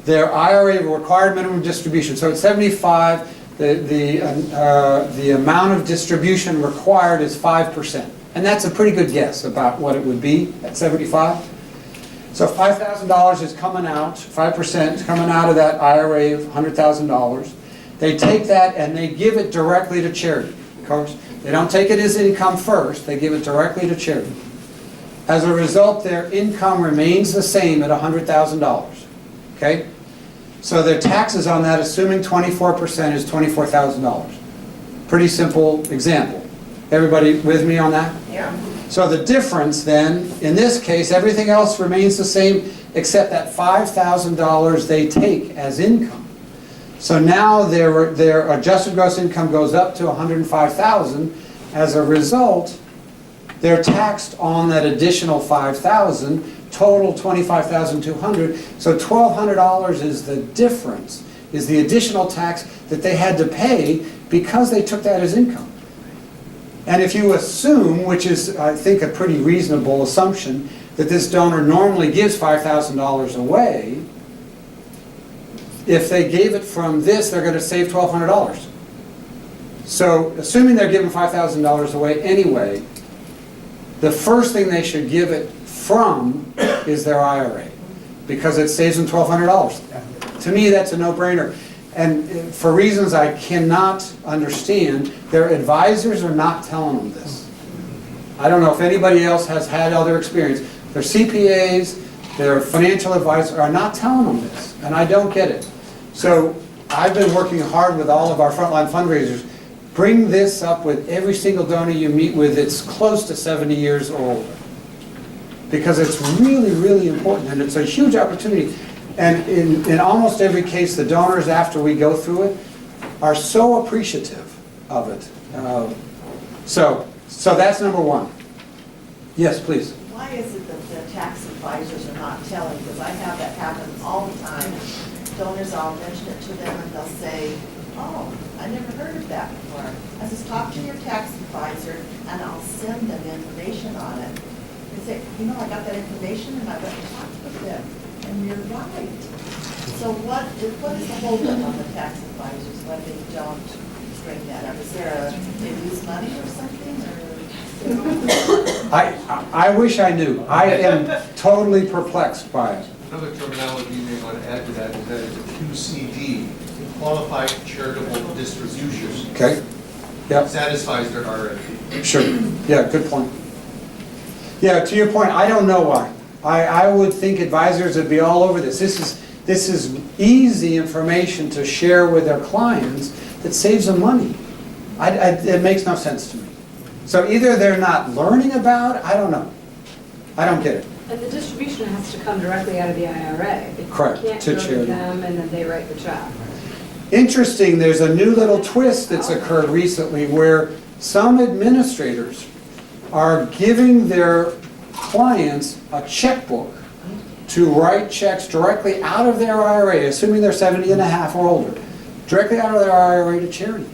S2: Their IRA required minimum distribution, so at 75, the amount of distribution required is 5%. And that's a pretty good guess about what it would be at 75. So $5,000 is coming out, 5% is coming out of that IRA of $100,000. They take that and they give it directly to charity, of course. They don't take it as income first, they give it directly to charity. As a result, their income remains the same at $100,000. Okay? So their taxes on that, assuming 24%, is $24,000. Pretty simple example. Everybody with me on that?
S10: Yeah.
S2: So the difference then, in this case, everything else remains the same except that $5,000 they take as income. So now their adjusted gross income goes up to $105,000. As a result, they're taxed on that additional $5,000, total $25,200. So $1,200 is the difference, is the additional tax that they had to pay because they took that as income. And if you assume, which is I think a pretty reasonable assumption, that this donor normally gives $5,000 away, if they gave it from this, they're going to save $1,200. So assuming they're giving $5,000 away anyway, the first thing they should give it from is their IRA, because it saves them $1,200. To me, that's a no-brainer. And for reasons I cannot understand, their advisors are not telling them this. I don't know if anybody else has had other experience. Their CPAs, their financial advisors are not telling them this, and I don't get it. So I've been working hard with all of our frontline fundraisers. Bring this up with every single donor you meet with that's close to 70 years or older. Because it's really, really important, and it's a huge opportunity. And in almost every case, the donors, after we go through it, are so appreciative of it. So that's number one. Yes, please.
S13: Why is it that the tax advisors are not telling? Because I have that happen all the time. Donors, I'll mention it to them and they'll say, oh, I never heard of that before. I says, talk to your tax advisor and I'll send them information on it. They say, you know, I got that information and I went and talked with them. And you're right. So what is the holdup on the tax advisors when they don't bring that up? Is there they lose money or something?
S2: I wish I knew. I am totally perplexed by it.
S11: Another terminology you may want to add to that is that it's a QCD, Qualified Charitable Distribution.
S2: Okay. Yep.
S11: Satisfies their RFP.
S2: Sure. Yeah, good point. Yeah, to your point, I don't know why. I would think advisors would be all over this. This is easy information to share with their clients that saves them money. It makes no sense to me. So either they're not learning about it, I don't know. I don't get it.
S14: And the distribution has to come directly out of the IRA.
S2: Correct,
S14: It can't
S2: to
S14: go to
S2: charity.
S14: them and then they write the check.
S2: Interesting, there's a new little twist that's occurred recently where some administrators are giving their clients a checkbook to write checks directly out of their IRA, assuming they're 70 and a half or older, directly out of their IRA to charity.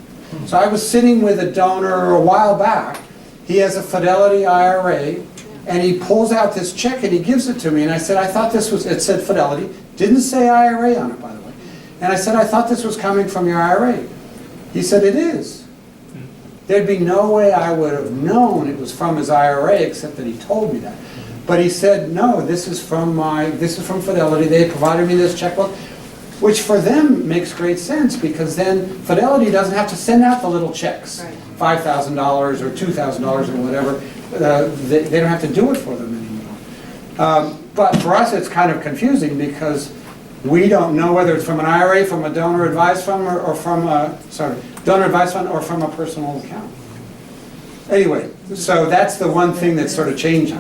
S2: So I was sitting with a donor a while back. He has a Fidelity IRA, and he pulls out this check and he gives it to me. And I said, I thought this was, it said Fidelity, didn't say IRA on it, by the way. And I said, I thought this was coming from your IRA. He said, it is. There'd be no way I would have known it was from his IRA except that he told me that. But he said, no, this is from Fidelity. They provided me this checkbook, which for them makes great sense because then Fidelity doesn't have to send out the little checks, $5,000 or $2,000 or whatever. They don't have to do it for them anymore. But for us, it's kind of confusing because we don't know whether it's from an IRA, from a donor advised fund, or from a, donor advised fund, or from a personal account. Anyway, so that's the one thing that's sort of changing,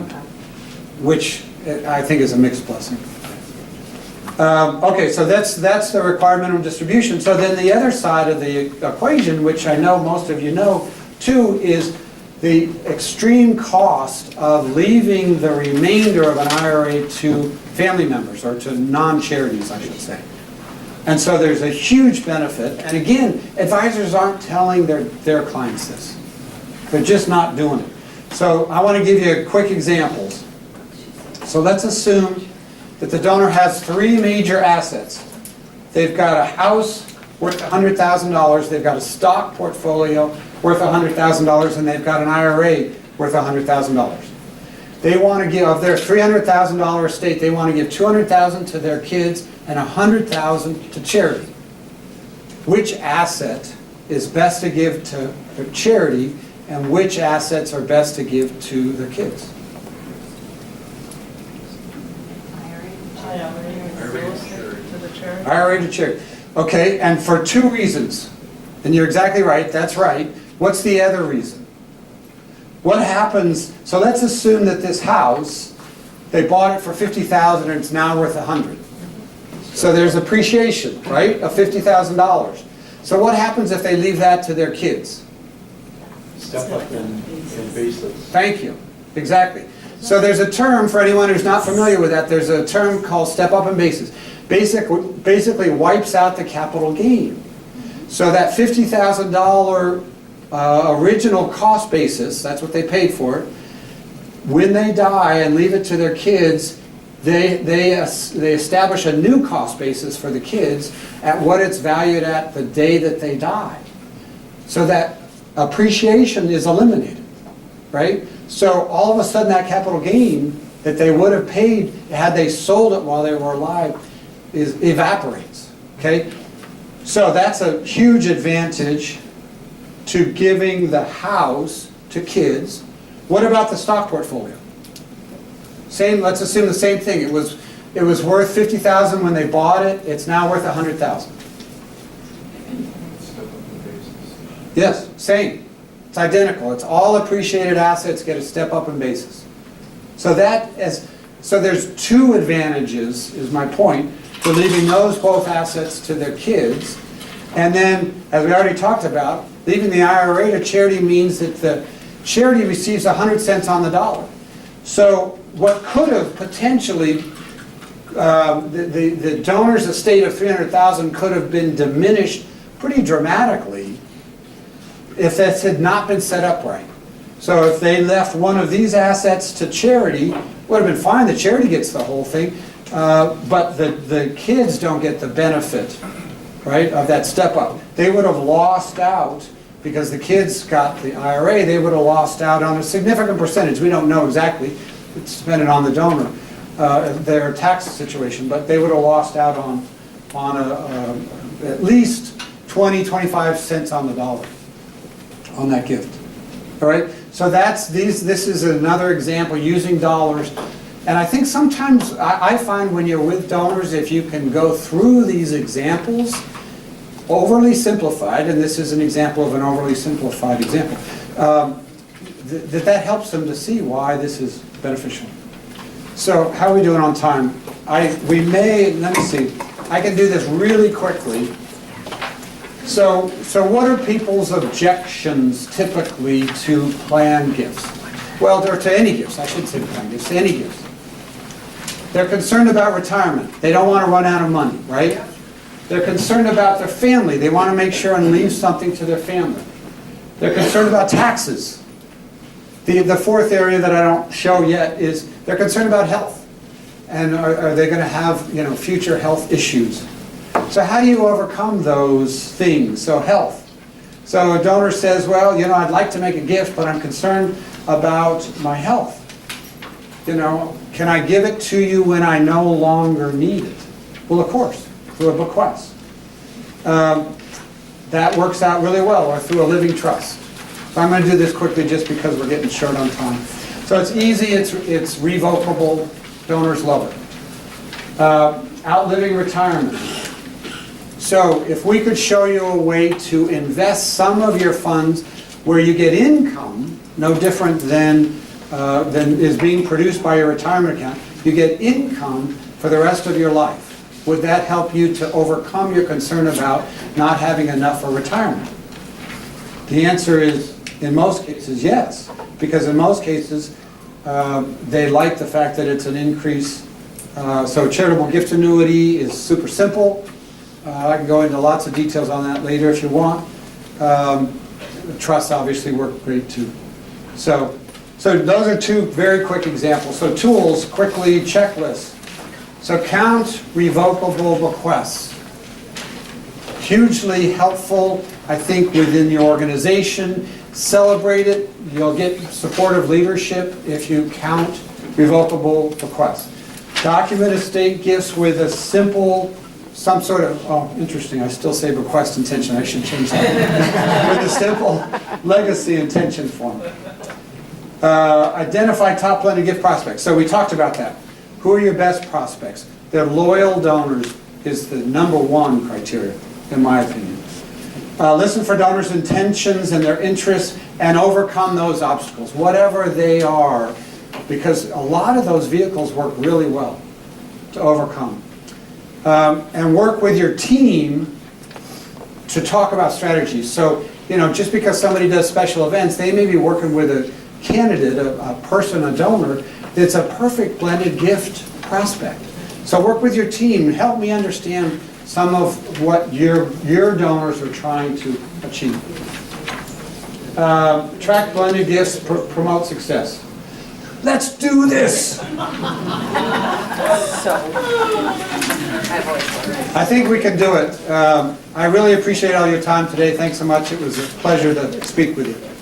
S2: which I think is a mixed blessing. Okay, so that's the required minimum distribution. So then the other side of the equation, which I know most of you know too, is the extreme cost of leaving the remainder of an IRA to family members, or to non-charities, I should say. And so there's a huge benefit. And again, advisors aren't telling their clients this. They're just not doing it. So I want to give you quick examples. So let's assume that the donor has three major assets. They've got a house worth $100,000, they've got a stock portfolio worth $100,000, and they've got an IRA worth $100,000. They want to give, of their $300,000 estate, they want to give $200,000 to their kids and $100,000 to charity. Which asset is best to give to the charity, and which assets are best to give to the kids? IRA to charity. Okay, and for two reasons. And you're exactly right, that's right. What's the other reason? What happens, so let's assume that this house They bought it for $50,000 and it's now worth $100,000. So there's appreciation, right, of $50,000. So what happens if they leave that to their kids?
S11: Step up in basis.
S2: Thank you, exactly. So there's a term, for anyone who's not familiar with that, there's a term called step up in basis. Basically wipes out the capital gain. So that $50,000 original cost basis, that's what they paid for it, when they die and leave it to their kids, they establish a new cost basis for the kids at what it's valued at the day that they die. So that appreciation is eliminated, right? So all of a sudden that capital gain that they would have paid had they sold it while they were alive evaporates, okay? So that's a huge advantage to giving the house to kids. What about the stock portfolio? Same, let's assume the same thing. It was worth $50,000 when they bought it. It's now worth $100,000. Yes, same. It's identical. It's all appreciated assets get a step up in basis. So there's two advantages, is my point, for leaving those both assets to their kids. And then, as we already talked about, leaving the IRA to charity means that the charity receives 100 cents on the dollar. So what could have potentially, the donor's estate of $300,000 could have been diminished pretty dramatically if this had not been set up right. So if they left one of these assets to charity, would have been fine, the charity gets the whole thing, but the kids don't get the benefit, right, of that step up. They would have lost out, because the kids got the IRA, they would have lost out on a significant percentage. We don't know exactly, it's dependent on the donor, their tax situation, but they would have lost out on at least 25 cents on the dollar on that gift. All right, so this is another example using dollars. And I think sometimes, I find when you're with donors, if you can go through these examples, overly simplified, and this is an example of an overly simplified example, that helps them to see why this is beneficial. So how are we doing on time? Let me see, I can do this really quickly. So what are people's objections typically to planned gifts? Well, or to any gifts, I shouldn't say planned gifts, to any gifts. They're concerned about retirement. They don't want to run out of money, right? They're concerned about their family. They want to make sure and leave something to their family. They're concerned about taxes. The fourth area that I don't show yet is they're concerned about health. And are they going to have, future health issues? So how do you overcome those things? So health. So a donor says, well, I'd like to make a gift, but I'm concerned about my health. Can I give it to you when I no longer need it? Well, of course, through a bequest. That works out really well, or through a living trust. So I'm going to do this quickly just because we're getting short on time. So it's easy, it's revocable, donors love it. Outliving retirement. So if we could show you a way to invest some of your funds where you get income, no different than is being produced by your retirement account, you get income for the rest of your life. Would that help you to overcome your concern about not having enough for retirement? The answer is, in most cases, yes. Because in most cases, they like the fact that it's an increase. So charitable gift annuity is super simple. I can go into lots of details on that later if you want. Trusts obviously work great too. So those are two very quick examples. So tools, quickly, checklist. So count revocable bequests. Hugely helpful, I think, within your organization. Celebrate it. You'll get supportive leadership if you count revocable bequests. Document estate gifts with a simple, some sort of, oh, interesting, I still say bequest intention, I should change that. With a simple legacy intention form. Identify top blended gift prospects. So we talked about that. Who are your best prospects? They're loyal donors is the #1 criteria, in my opinion. Listen for donors' intentions and their interests and overcome those obstacles, whatever they are. because a lot of those vehicles work really well to overcome. And work with your team to talk about strategies. So, you know, just because somebody does special events, they may be working with a candidate, a person, a donor, that's a perfect blended gift prospect. So work with your team, help me understand some of what your donors are trying to achieve. Track blended gifts, promote success. Let's do this! I think we can do it. I really appreciate all your time today. Thanks so much. It was a pleasure to speak with you.